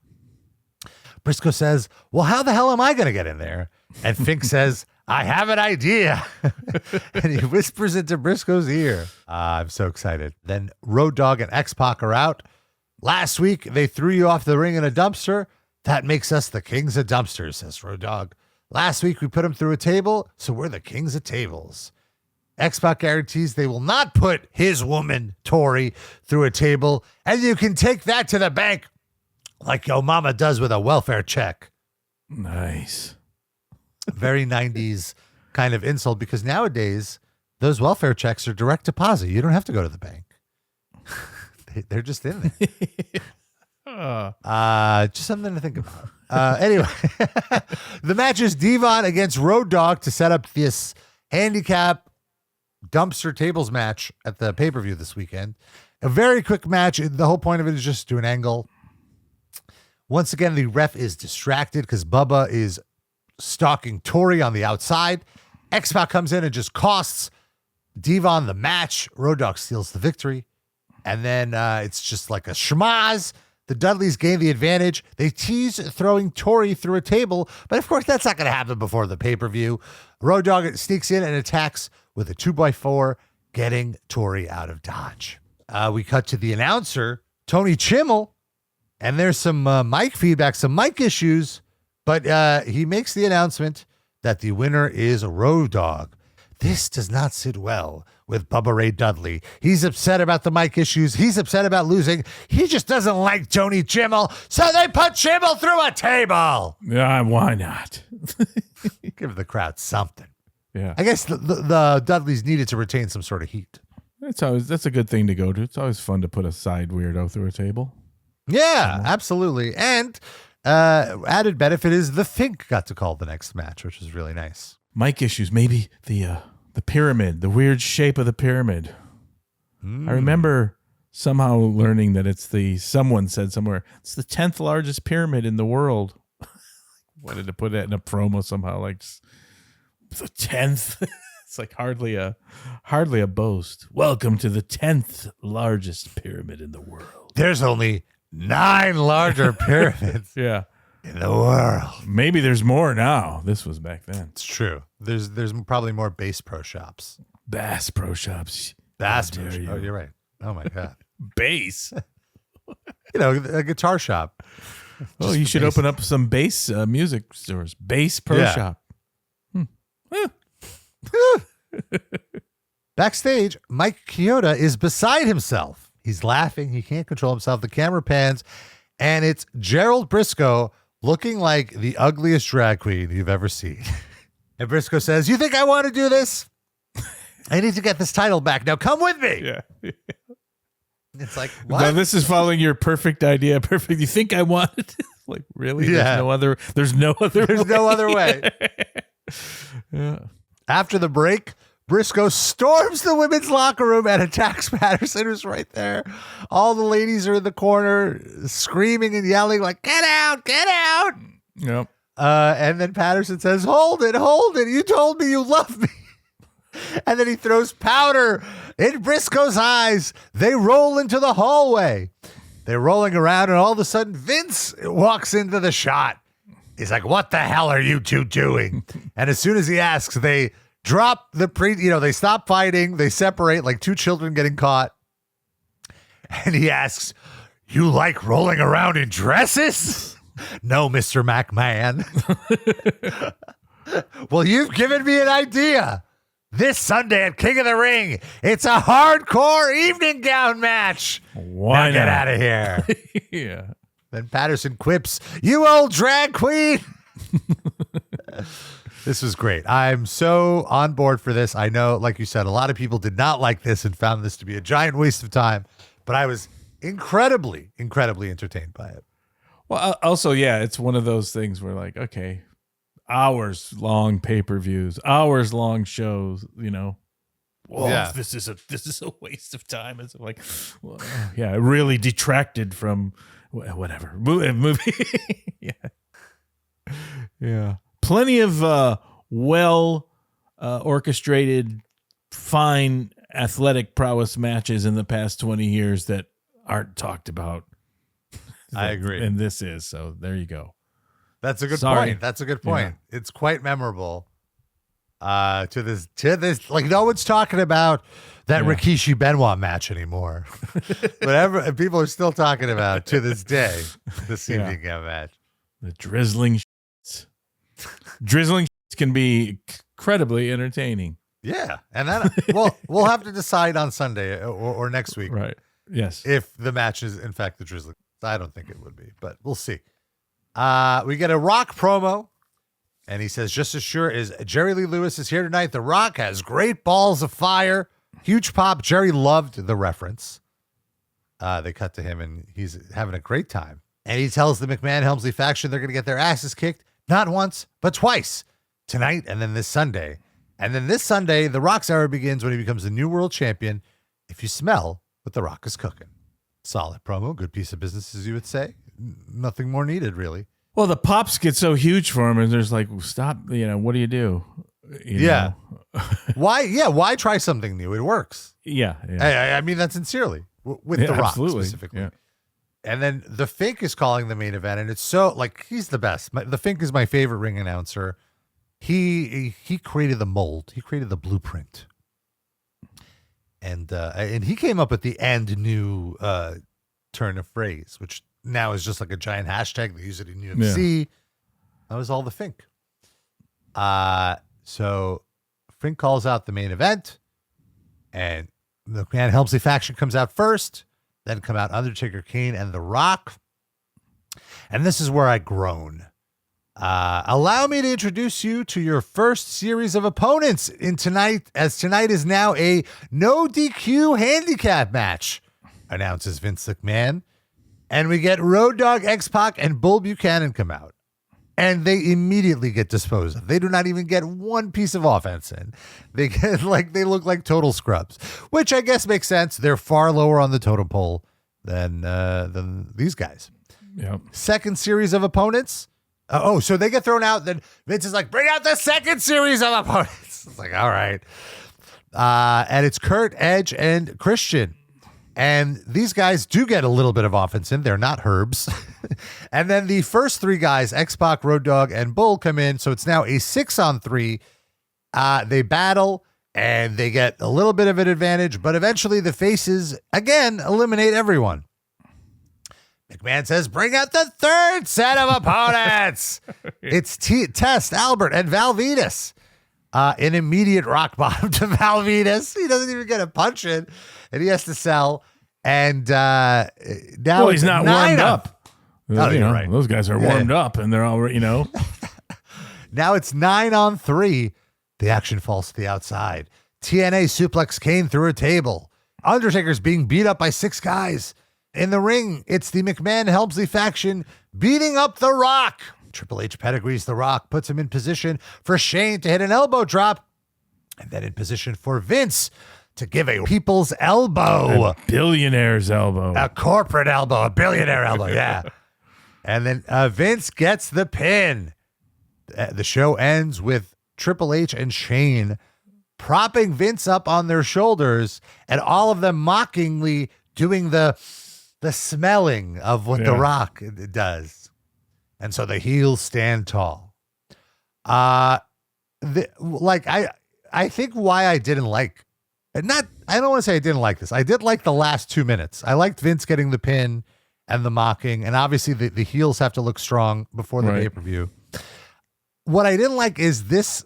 Brisco says, well, how the hell am I going to get in there? And Fink says, I have an idea. And he whispers into Brisco's ear. I'm so excited. Then Road Dogg and X-Pac are out. Last week, they threw you off the ring in a dumpster. That makes us the kings of dumpsters, says Road Dogg. Last week, we put him through a table, so we're the kings of tables. X-Pac guarantees they will not put his woman, Tori, through a table, and you can take that to the bank like your mama does with a welfare check. Nice. Very 90s kind of insult, because nowadays those welfare checks are direct deposit. You don't have to go to the bank. They're just in there. Just something to think about. Anyway, the match is Devon against Road Dogg to set up this handicap dumpster tables match at the pay-per-view this weekend. A very quick match. The whole point of it is just to an angle. Once again, the ref is distracted because Bubba is stalking Tori on the outside. X-Pac comes in and just costs Devon the match. Road Dogg steals the victory. And then it's just like a schmaz. The Dudleys gain the advantage. They tease throwing Tori through a table, but of course that's not going to happen before the pay-per-view. Road Dogg sneaks in and attacks with a 2x4, getting Tori out of dodge. We cut to the announcer, Tony Chimel, and there's some mic feedback, some mic issues, but he makes the announcement that the winner is Road Dogg. This does not sit well with Bubba Ray Dudley. He's upset about the mic issues. He's upset about losing. He just doesn't like Tony Chimel, so they put Chimel through a table. Yeah, why not? Give the crowd something. Yeah, I guess the Dudleys needed to retain some sort of heat. That's a good thing to go to. It's always fun to put a side weirdo through a table. Yeah, absolutely. And added benefit is the Fink got to call the next match, which is really nice. Mic issues, maybe the pyramid, the weird shape of the pyramid. I remember somehow learning that someone said somewhere, it's the 10th largest pyramid in the world. Wanted to put that in a promo somehow, like the 10th. It's like hardly a boast. Welcome to the 10th largest pyramid in the world. There's only 9 larger pyramids. Yeah. In the world. Maybe there's more now. This was back then. It's true. There's probably more Bass Pro Shops. Bass Pro Shops. Bass Pro Shops. Oh, you're right. Oh my God. Bass. A guitar shop. Oh, you should open up some bass music stores. Bass Pro Shop. Backstage, Mike Chioda is beside himself. He's laughing. He can't control himself. The camera pans, and it's Gerald Brisco looking like the ugliest drag queen you've ever seen. And Brisco says, "You think I want to do this?" I need to get this title back. Now come with me. Yeah. It's like, what? Now, this is following your perfect idea. Perfect. You think I want it? Like, really? Yeah. There's no other way. Yeah. After the break, Brisco storms the women's locker room and attacks Patterson, who's right there. All the ladies are in the corner screaming and yelling like, get out, get out. Yep. And then Patterson says, hold it. You told me you love me. And then he throws powder in Brisco's eyes. They roll into the hallway. They're rolling around, and all of a sudden, Vince walks into the shot. He's like, what the hell are you two doing? And as soon as he asks, they drop they stop fighting. They separate like two children getting caught. And he asks, you like rolling around in dresses? No, Mr. McMahon. Well, you've given me an idea. This Sunday at King of the Ring, it's a hardcore evening gown match. Why now get out of here. Yeah. Then Patterson quips, you old drag queen. This was great. I'm so on board for this. I know, like you said, a lot of people did not like this and found this to be a giant waste of time, but I was incredibly, incredibly entertained by it. Well, also, yeah, it's one of those things where like, okay, hours long pay-per-views, hours long shows, Whoa, Yeah. this is a waste of time. It's like, well, yeah, it really detracted from whatever movie. Yeah. Plenty of orchestrated, fine athletic prowess matches in the past 20 years that aren't talked about. I agree. And this is, so there you go. That's a good Sorry. point. That's a good point. Yeah. It's quite memorable. To this, like no one's talking about that Rikishi Benoit match anymore. Whatever people are still talking about to this day, this evening match. The drizzling can be incredibly entertaining. Yeah, and that we'll have to decide on Sunday or next week, right? Yes, if the match is in fact the drizzling. I don't think it would be, but we'll see. We get a Rock promo, and he says, just as sure as Jerry Lee Lewis is here tonight, The Rock has great balls of fire. Huge pop. Jerry loved the reference. They cut to him, and he's having a great time. And he tells the McMahon-Helmsley faction they're going to get their asses kicked, not once, but twice, tonight and then this Sunday. And then this Sunday, The Rock's era begins when he becomes the new world champion. If you smell what The Rock is cooking. Solid promo, good piece of business, as you would say. Nothing more needed, really. Well, the pops get so huge for him, and there's like, stop, what do you do? Yeah. Why try something new? It works. Yeah. I mean that sincerely, with The Rock specifically. Yeah. And then the Fink is calling the main event, and it's so, like, he's the best. The Fink is my favorite ring announcer. He created the mold. He created the blueprint. And he came up with the new turn of phrase, which now is just like a giant hashtag. They use it in UFC. Yeah. That was all the Fink. So Fink calls out the main event, and the McMahon-Helmsley faction comes out first. Then come out Undertaker, Kane, and The Rock. And this is where I groan. Allow me to introduce you to your first series of opponents tonight is now a no DQ handicap match, announces Vince McMahon. And we get Road Dogg, X-Pac, and Bull Buchanan come out. And they immediately get disposed of. They do not even get one piece of offense in. They look like total scrubs, which I guess makes sense. They're far lower on the totem pole than these guys. Yep. Second series of opponents. So they get thrown out. Then Vince is like, bring out the second series of opponents. It's like, all right. And it's Kurt, Edge, and Christian. And these guys do get a little bit of offense in. They're not herbs. And then the first three guys, X-Pac, Road Dogg, and Bull, come in. So it's now a 6-on-3. They battle, and they get a little bit of an advantage. But eventually the faces, again, eliminate everyone. McMahon says, bring out the third set of opponents. It's Test, Albert, and Val Venis. An immediate rock bottom to Val Venis. He doesn't even get a punch in, and he has to sell. And now he's not warmed up. You're right. Those guys are warmed up, and they're already, Now it's 9-on-3. The action falls to the outside. TNA suplex Kane through a table. Undertaker's being beat up by 6 guys. In the ring, it's the McMahon-Helmsley faction beating up The Rock. Triple H pedigrees The Rock, puts him in position for Shane to hit an elbow drop, and then in position for Vince to give a people's elbow. A billionaire's elbow. A corporate elbow, a billionaire elbow, yeah. And then Vince gets the pin. The show ends with Triple H and Shane propping Vince up on their shoulders and all of them mockingly doing the smelling of what The Rock does. And so the heels stand tall. I think why I didn't like, I don't want to say I didn't like this. I did like the last 2 minutes. I liked Vince getting the pin and the mocking, and obviously the heels have to look strong before the pay-per-view. What I didn't like is this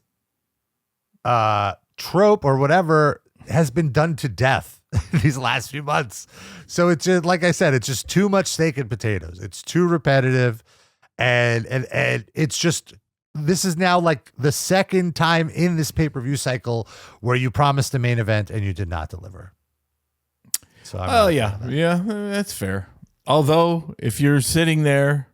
trope or whatever has been done to death these last few months. So it's just, like I said, it's just too much steak and potatoes. It's too repetitive, and it's just, this is now like the second time in this pay-per-view cycle where you promised a main event and you did not deliver. So that's fair. Although if you're sitting there,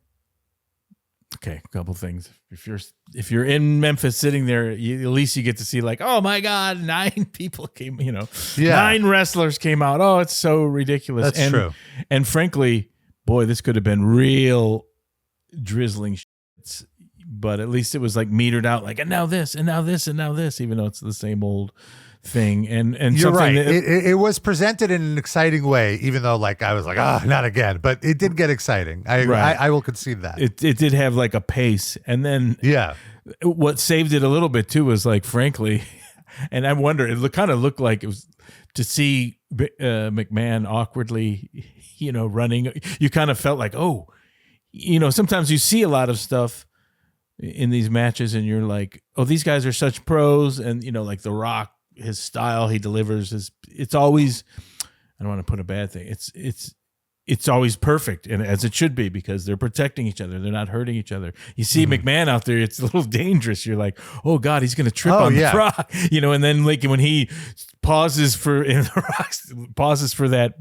okay, a couple things. If you're in Memphis sitting there, at least you get to see like, oh my God, 9 people came, 9 wrestlers came out. Oh, it's so ridiculous. That's true. And frankly, boy, this could have been real drizzling shits, but at least it was like metered out, like, and now this, and now this, and now this, even though it's the same old thing. And you're right. It was presented in an exciting way, even though like I was like, not again. But it did get exciting. I will concede that. It did have like a pace. And then what saved it a little bit too was like, frankly, and I wonder, it kind of looked like it was to see McMahon awkwardly, running. You kind of felt like, sometimes you see a lot of stuff in these matches and you're like, oh, these guys are such pros. And, like The Rock, his style, he delivers it's always, I don't want to put a bad thing. It's always perfect, and as it should be, because they're protecting each other. They're not hurting each other. You see McMahon out there, it's a little dangerous. You're like, oh God, he's going to trip on the Rock, and then like when he pauses for that,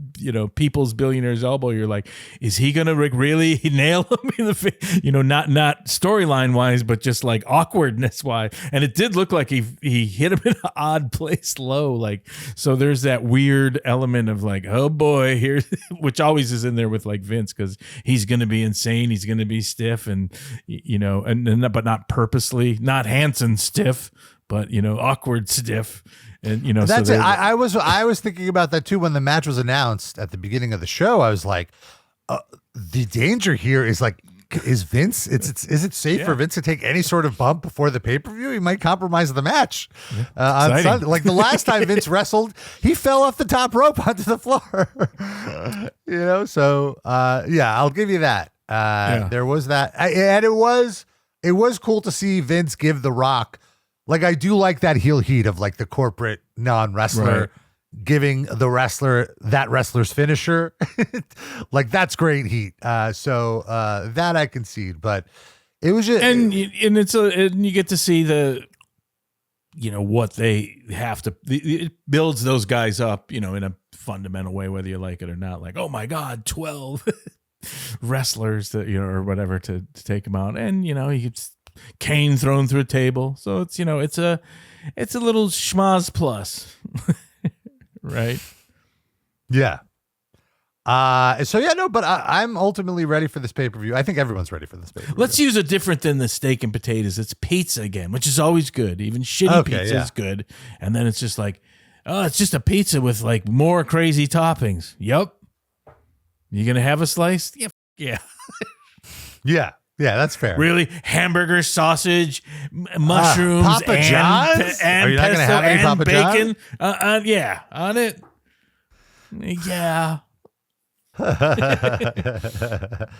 people's billionaire's elbow, you're like, is he going to really nail him in the face? Not storyline wise, but just like awkwardness wise. And it did look like he hit him in an odd place low. Like, so there's that weird element of like, oh boy, here, which always is in there with like Vince, because he's going to be insane. He's going to be stiff and, but not purposely, not Hanson stiff, but, awkward stiff. And that's it. I was thinking about that too when the match was announced at the beginning of the show. I was like, the danger here is like, is Vince? Is it safe for Vince to take any sort of bump before the pay-per-view? He might compromise the match on Sunday. Like the last time Vince wrestled, he fell off the top rope onto the floor. So I'll give you that. There was that, and it was cool to see Vince give The Rock. Like, I do like that heel heat of like the corporate non-wrestler giving the wrestler that wrestler's finisher. Like, that's great heat. So that I concede, but it was just, and you get to see the, what they have to, it builds those guys up, in a fundamental way, whether you like it or not. Like, oh my God, 12 wrestlers that, or whatever to take them out. And, he gets Kane thrown through a table. So it's, it's a little schmaz plus, right? Yeah. But I'm ultimately ready for this pay-per-view. I think everyone's ready for this pay-per-view. Let's use a different than the steak and potatoes. It's pizza again, which is always good. Even shitty pizza is good. And then it's just like, oh, it's just a pizza with like more crazy toppings. Yep. You going to have a slice? Yeah. Yeah. Yeah, that's fair. Really? Hamburger, sausage, mushrooms, Papa John's? and Are you not pesto gonna have any and Papa bacon. On it. Yeah.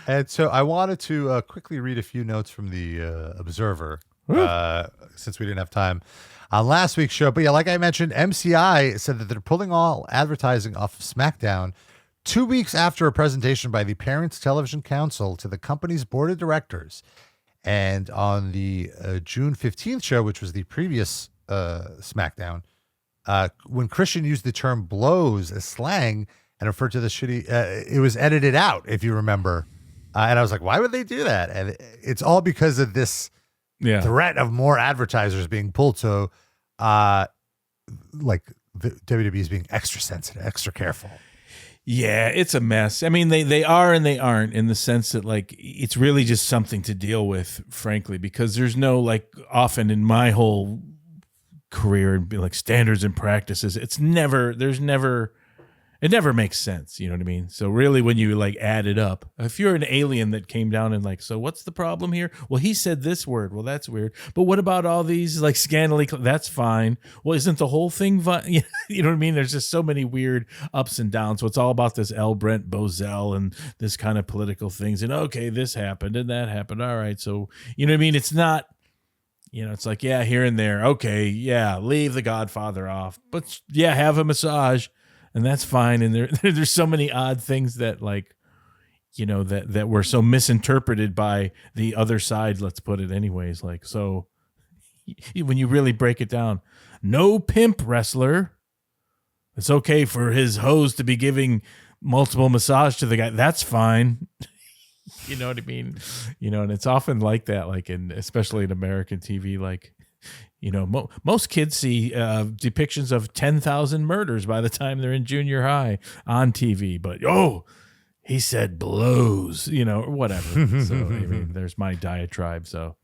And so I wanted to quickly read a few notes from the Observer, since we didn't have time on last week's show. But yeah, like I mentioned, MCI said that they're pulling all advertising off of SmackDown 2 weeks after a presentation by the Parents Television Council to the company's board of directors. And on the June 15th show, which was the previous SmackDown, when Christian used the term blows as slang and referred to the shitty, it was edited out, if you remember. And I was like, why would they do that? And it's all because of this threat of more advertisers being pulled. So, like the WWE is being extra sensitive, extra careful. Yeah, it's a mess. I mean, they are and they aren't, in the sense that, like, it's really just something to deal with, frankly, because there's no, like, often in my whole career and like standards and practices, it never makes sense. You know what I mean? So really, when you like add it up, if you're an alien that came down and like, so what's the problem here? Well, he said this word. Well, that's weird. But what about all these like scantily? That's fine. Well, isn't the whole thing you know what I mean? There's just so many weird ups and downs. So it's all about this L. Brent Bozell and this kind of political things. And okay, this happened and that happened. All right. So, you know what I mean? It's not, it's like, yeah, here and there. Okay. Yeah. Leave the Godfather off, but yeah, have a massage. And that's fine. And there's so many odd things that, like, that were so misinterpreted by the other side. Let's put it anyways. Like, so when you really break it down, no pimp wrestler. It's okay for his hose to be giving multiple massage to the guy. That's fine. You know what I mean? And it's often like that, like especially in American TV, like, most kids see depictions of 10,000 murders by the time they're in junior high on TV. But, he said blows, or whatever. So, I mean, there's my diatribe. So,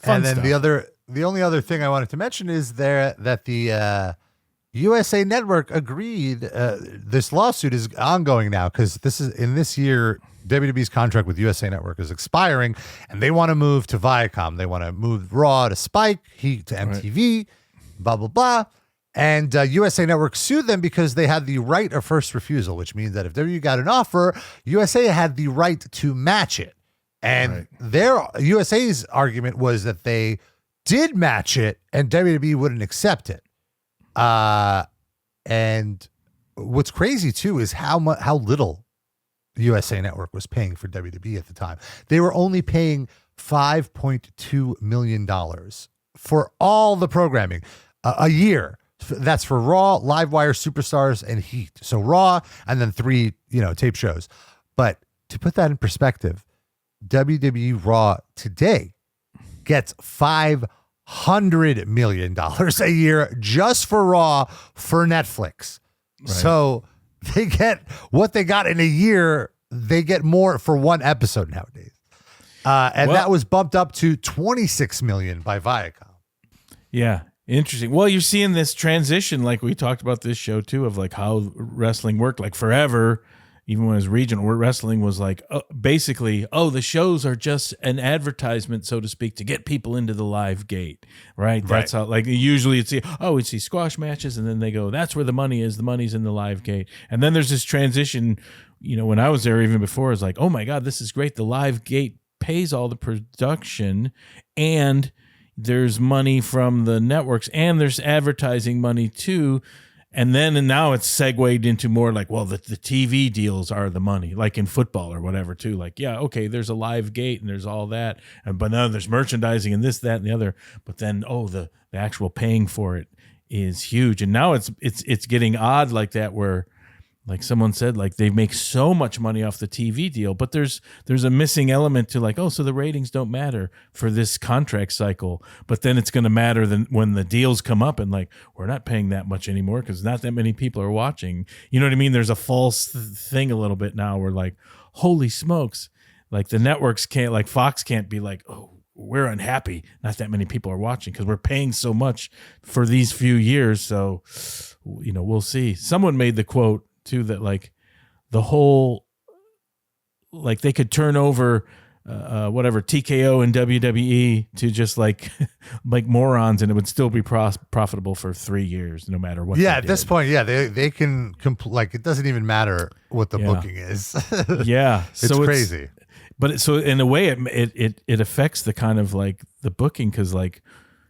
fun and then stuff. the only other thing I wanted to mention is that the USA Network agreed. This lawsuit is ongoing now because this year. WWE's contract with USA Network is expiring, and they want to move to Viacom. They want to move Raw to Spike, Heat to MTV, blah, blah, blah. And USA Network sued them because they had the right of first refusal, which means that if WWE got an offer, USA had the right to match it. And USA's argument was that they did match it, and WWE wouldn't accept it. And what's crazy, too, is how little USA Network was paying for WWE at the time. They were only paying $5.2 million for all the programming a year. That's for Raw, Livewire, Superstars, and Heat. So Raw, and then 3, tape shows. But to put that in perspective, WWE Raw today gets $500 million a year just for Raw for Netflix. Right. So they get what they got in a year. They get more for one episode nowadays. That was bumped up to $26 million by Viacom. Yeah. Interesting. Well, you're seeing this transition, like we talked about this show too, of like how wrestling worked. Like forever, even when it was regional, wrestling was like basically, the shows are just an advertisement, so to speak, to get people into the live gate, right? That's how, like, usually we'd see squash matches, and then they go, that's where the money is. The money's in the live gate. And then there's this transition, when I was there even before, it's like, oh my God, this is great. The live gate pays all the production, and there's money from the networks, and there's advertising money too. And now it's segued into more like, well, the TV deals are the money, like in football or whatever too. Like, yeah, okay, there's a live gate and there's all that. But now there's merchandising and this, that, and the other. But then, the actual paying for it is huge. And now it's getting odd like that, where, like someone said, like they make so much money off the TV deal, but there's a missing element to like, so the ratings don't matter for this contract cycle, but then it's going to matter when the deals come up and like, we're not paying that much anymore because not that many people are watching. You know what I mean? There's a false thing a little bit now where like, holy smokes, like the networks can't, like Fox can't be like, we're unhappy. Not that many people are watching because we're paying so much for these few years. So, we'll see. Someone made the quote too that like the whole, like they could turn over whatever TKO and WWE to just like morons, and it would still be profitable for 3 years, no matter what. Yeah, at this point, they can like it doesn't even matter what the booking is. Yeah, it's crazy. But so in a way, it affects the kind of like the booking, because like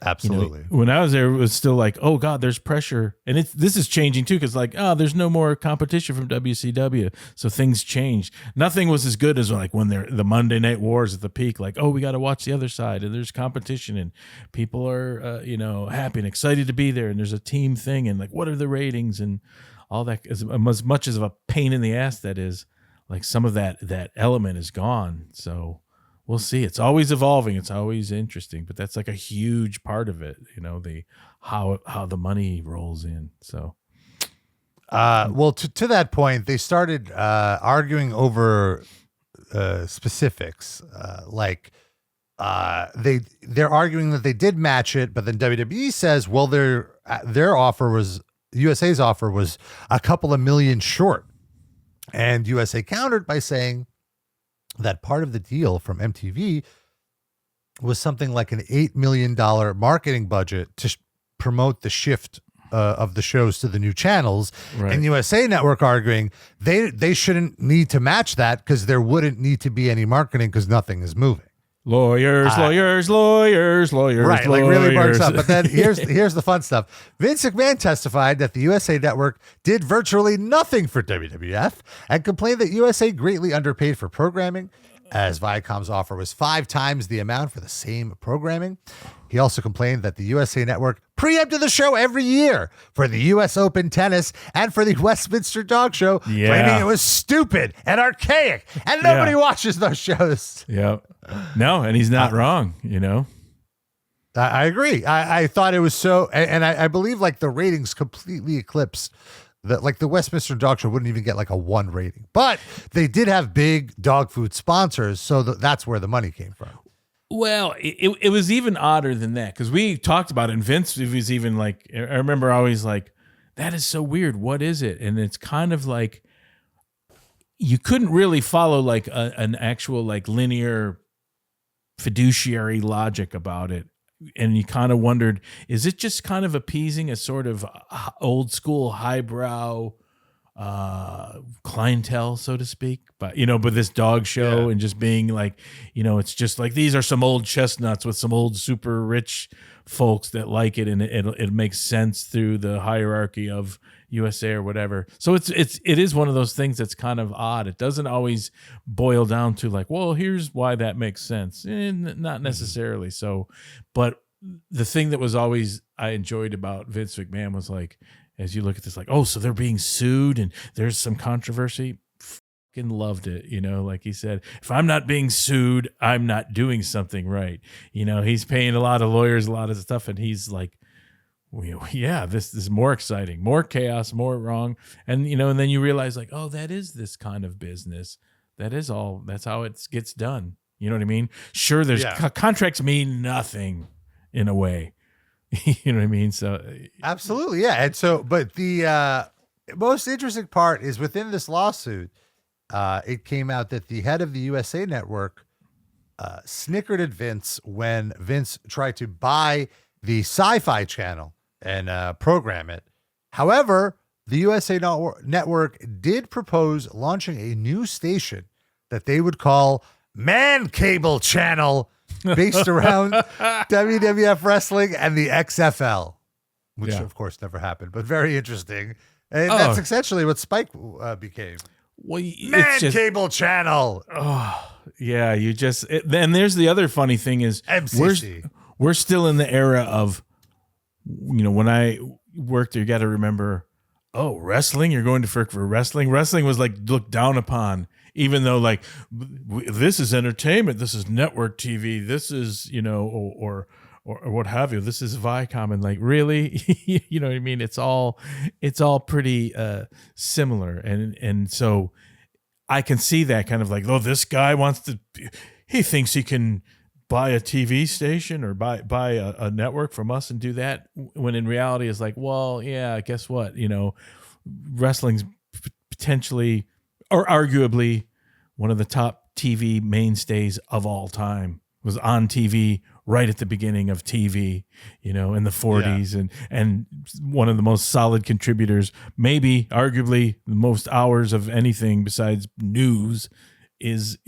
Absolutely. When I was there, it was still like, oh God, there's pressure. And this is changing too, because like, oh, there's no more competition from WCW. So things changed. Nothing was as good as like when the Monday Night Wars at the peak, like, oh, we got to watch the other side, and there's competition, and people are, happy and excited to be there, and there's a team thing, and like, what are the ratings and all that. As much as of a pain in the ass that is, like some of that element is gone. So we'll see. It's always evolving. It's always interesting, but that's like a huge part of it. The how the money rolls in. So, well, to that point, they started arguing over specifics. They're arguing that they did match it, but then WWE says, well, their offer was USA's offer was a couple of million short, and USA countered by saying that part of the deal from MTV was something like an $8 million marketing budget to promote the shift of the shows to the new channels. Right. And USA Network arguing they shouldn't need to match that because there wouldn't need to be any marketing because nothing is moving. Lawyers. Right, lawyers. Like really bugs up. But then here's the fun stuff. Vince McMahon testified that the USA Network did virtually nothing for WWF and complained that USA greatly underpaid for programming, as Viacom's offer was 5 times the amount for the same programming. He also complained that the USA Network preempted the show every year for the U.S. Open tennis and for the Westminster Dog Show, claiming it was stupid and archaic, and nobody watches those shows. Yeah. No, and he's not wrong, I agree. I thought it was so, and I believe like the ratings completely eclipsed that, like the Westminster Dog Show wouldn't even get like a 1 rating, but they did have big dog food sponsors, so that's where the money came from. Well, it was even odder than that, because we talked about it, and Vince was even like, I remember always like, that is so weird. What is it? And it's kind of like, you couldn't really follow like an actual like linear fiduciary logic about it. And you kind of wondered, is it just kind of appeasing a sort of old school highbrow clientele, so to speak, but this dog show and just being like, it's just like, these are some old chestnuts with some old super rich folks that like it, and it makes sense through the hierarchy of USA or whatever. So it is one of those things that's kind of odd. It doesn't always boil down to like, well, here's why that makes sense. Not necessarily. So, but the thing that was always I enjoyed about Vince McMahon was like, as you look at this, like, oh, so they're being sued and there's some controversy. Fucking loved it. Like he said, if I'm not being sued, I'm not doing something right. He's paying a lot of lawyers, a lot of stuff. And he's like, well, yeah, this is more exciting, more chaos, more wrong. And, and then you realize like, oh, that is this kind of business. That's how it gets done. You know what I mean? Sure. There's contracts mean nothing in a way. You know what I mean? So absolutely. Yeah. And so, but the most interesting part is within this lawsuit, it came out that the head of the USA Network snickered at Vince when Vince tried to buy the Sci-Fi channel and program it. However, the USA Network did propose launching a new station that they would call Man Cable Channel, based around WWF wrestling and the XFL, which of course never happened, but very interesting. And that's essentially what Spike became. Well, Man Cable Channel. Oh, yeah. And there's the other funny thing is MCC. We're still in the era of, when I worked there, you got to remember, wrestling, you're going to for wrestling. Wrestling was like looked down upon. Even though, like, this is entertainment, this is network TV, this is, or what have you, this is Viacom, and like, really, you know what I mean? It's all pretty similar, and so I can see that kind of like, this guy he thinks he can buy a TV station or buy a network from us and do that, when in reality it's like, well, yeah, guess what? Wrestling's potentially or arguably one of the top TV mainstays of all time. Was on TV right at the beginning of TV, in the 40s, and one of the most solid contributors, maybe arguably the most hours of anything besides news is,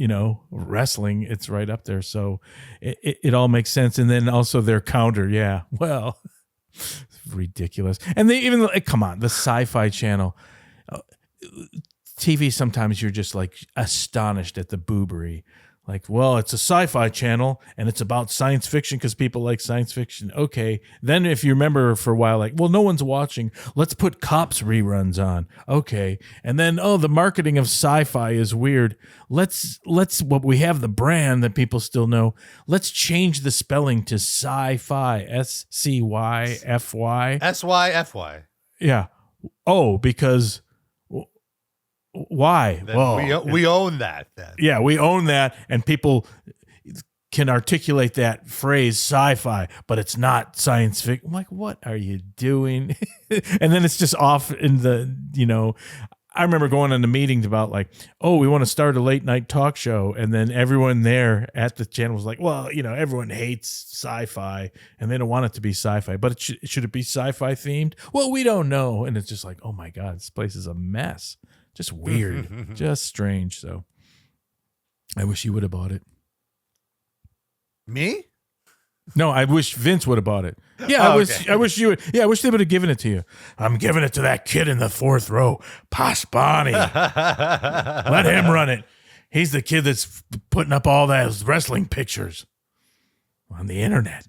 wrestling. It's right up there. So it all makes sense. And then also their counter. Yeah. Well, it's ridiculous. And they even, come on, the Sci-Fi channel. TV, sometimes you're just like astonished at the boobery. Like, well, it's a Sci-Fi channel and it's about science fiction because people like science fiction. Okay. Then if you remember for a while, like, well, no one's watching. Let's put Cops reruns on. Okay. And then, the marketing of Sci-Fi is weird. Let's we have the brand that people still know. Let's change the spelling to Sci-Fi. SCYFY. SYFY. Yeah. Oh, because... Why? Well, we own that then. Yeah, we own that, and people can articulate that phrase Sci-Fi, but it's not science fiction. I'm like, what are you doing? And then it's just off in the, I remember going on the meetings about like, we want to start a late night talk show. And then everyone there at the channel was like, well, everyone hates Sci-Fi and they don't want it to be Sci-Fi, but should it be Sci-Fi themed? Well, we don't know. And it's just like, oh my God, this place is a mess. Just weird, just strange. So I wish you would have bought it. Me? No, I wish Vince would have bought it. Yeah, I wish you would. Yeah, I wish they would have given it to you. I'm giving it to that kid in the 4th row, Pasbani. Let him run it. He's the kid that's putting up all those wrestling pictures on the internet.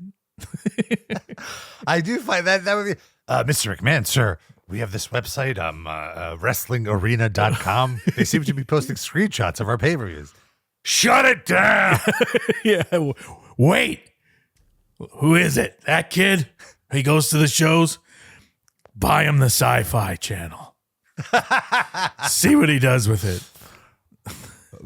I do find that would be Mr. McMahon, sir. We have this website, wrestlingarena.com. They seem to be posting screenshots of our pay-per-views. Shut it down. Yeah. Wait. Who is it? That kid? He goes to the shows? Buy him the Sci-Fi channel. See what he does with it.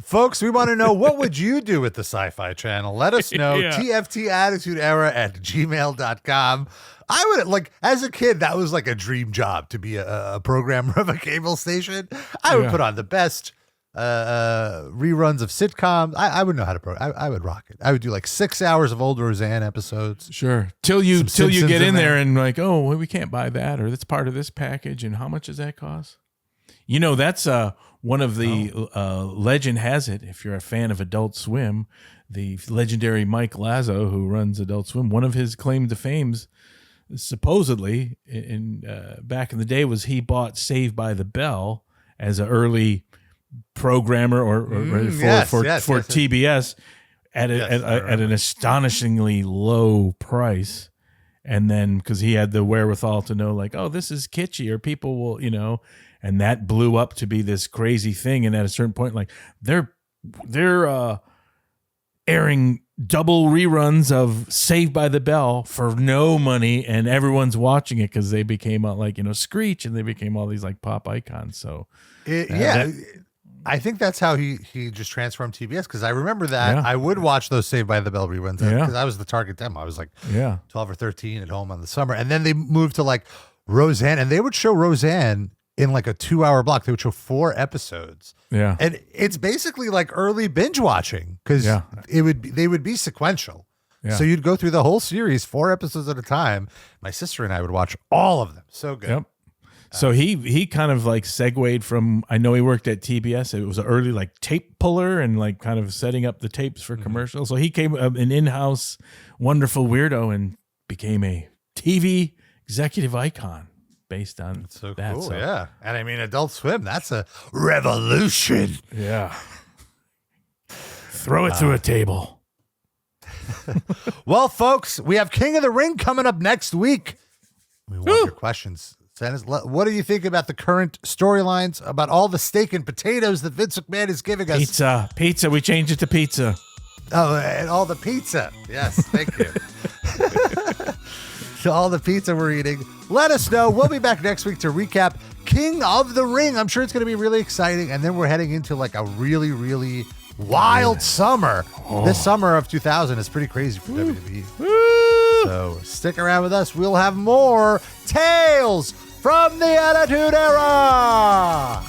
Folks, we want to know, what would you do with the Sci-Fi channel? Let us know. Yeah. tftattitudeera@gmail.com. I would, as a kid, that was like a dream job, to be a programmer of a cable station. I would put on the best reruns of sitcoms. I would know how to program. I would rock it. I would do like 6 hours of old Roseanne episodes. Sure. Till you get in there and like, well, we can't buy that, or that's part of this package. And how much does that cost? That's one of the legend has it. If you're a fan of Adult Swim, the legendary Mike Lazo, who runs Adult Swim, one of his claim to fames, supposedly in back in the day, was he bought Saved by the Bell as an early programmer for TBS at an astonishingly low price. And then because he had the wherewithal to know like, this is kitschy, or people will, and that blew up to be this crazy thing. And at a certain point, like they're airing double reruns of Saved by the Bell for no money, and everyone's watching it because they became Screech, and they became all these like pop icons. So I think that's how he just transformed TBS, because I remember that I would watch those Saved by the Bell reruns because I was the target demo. I was like 12 or 13 at home on the summer, and then they moved to like Roseanne, and they would show Roseanne in like a 2-hour block. They would show 4 episodes. Yeah. And it's basically like early binge watching, because they would be sequential. Yeah. So you'd go through the whole series, 4 episodes at a time. My sister and I would watch all of them. So good. Yep. So he kind of like segued from, I know he worked at TBS. It was an early like tape puller and like kind of setting up the tapes for commercials. So he came an in-house wonderful weirdo and became a TV executive icon. Based on so that. Cool, so. Yeah. And I mean, Adult Swim, that's a revolution. Yeah. Throw it through a table. Well, folks, we have King of the Ring coming up next week. We want your questions. Send us, what do you think about the current storylines, about all the steak and potatoes that Vince McMahon is giving us? Pizza. We changed it to pizza. Oh, and all the pizza. Yes, thank you. To all the pizza we're eating. Let us know. We'll be back next week to recap King of the Ring. I'm sure it's going to be really exciting. And then we're heading into like a really, really wild summer. This summer of 2000 is pretty crazy for WWE. So stick around with us. We'll have more Tales from the Attitude Era.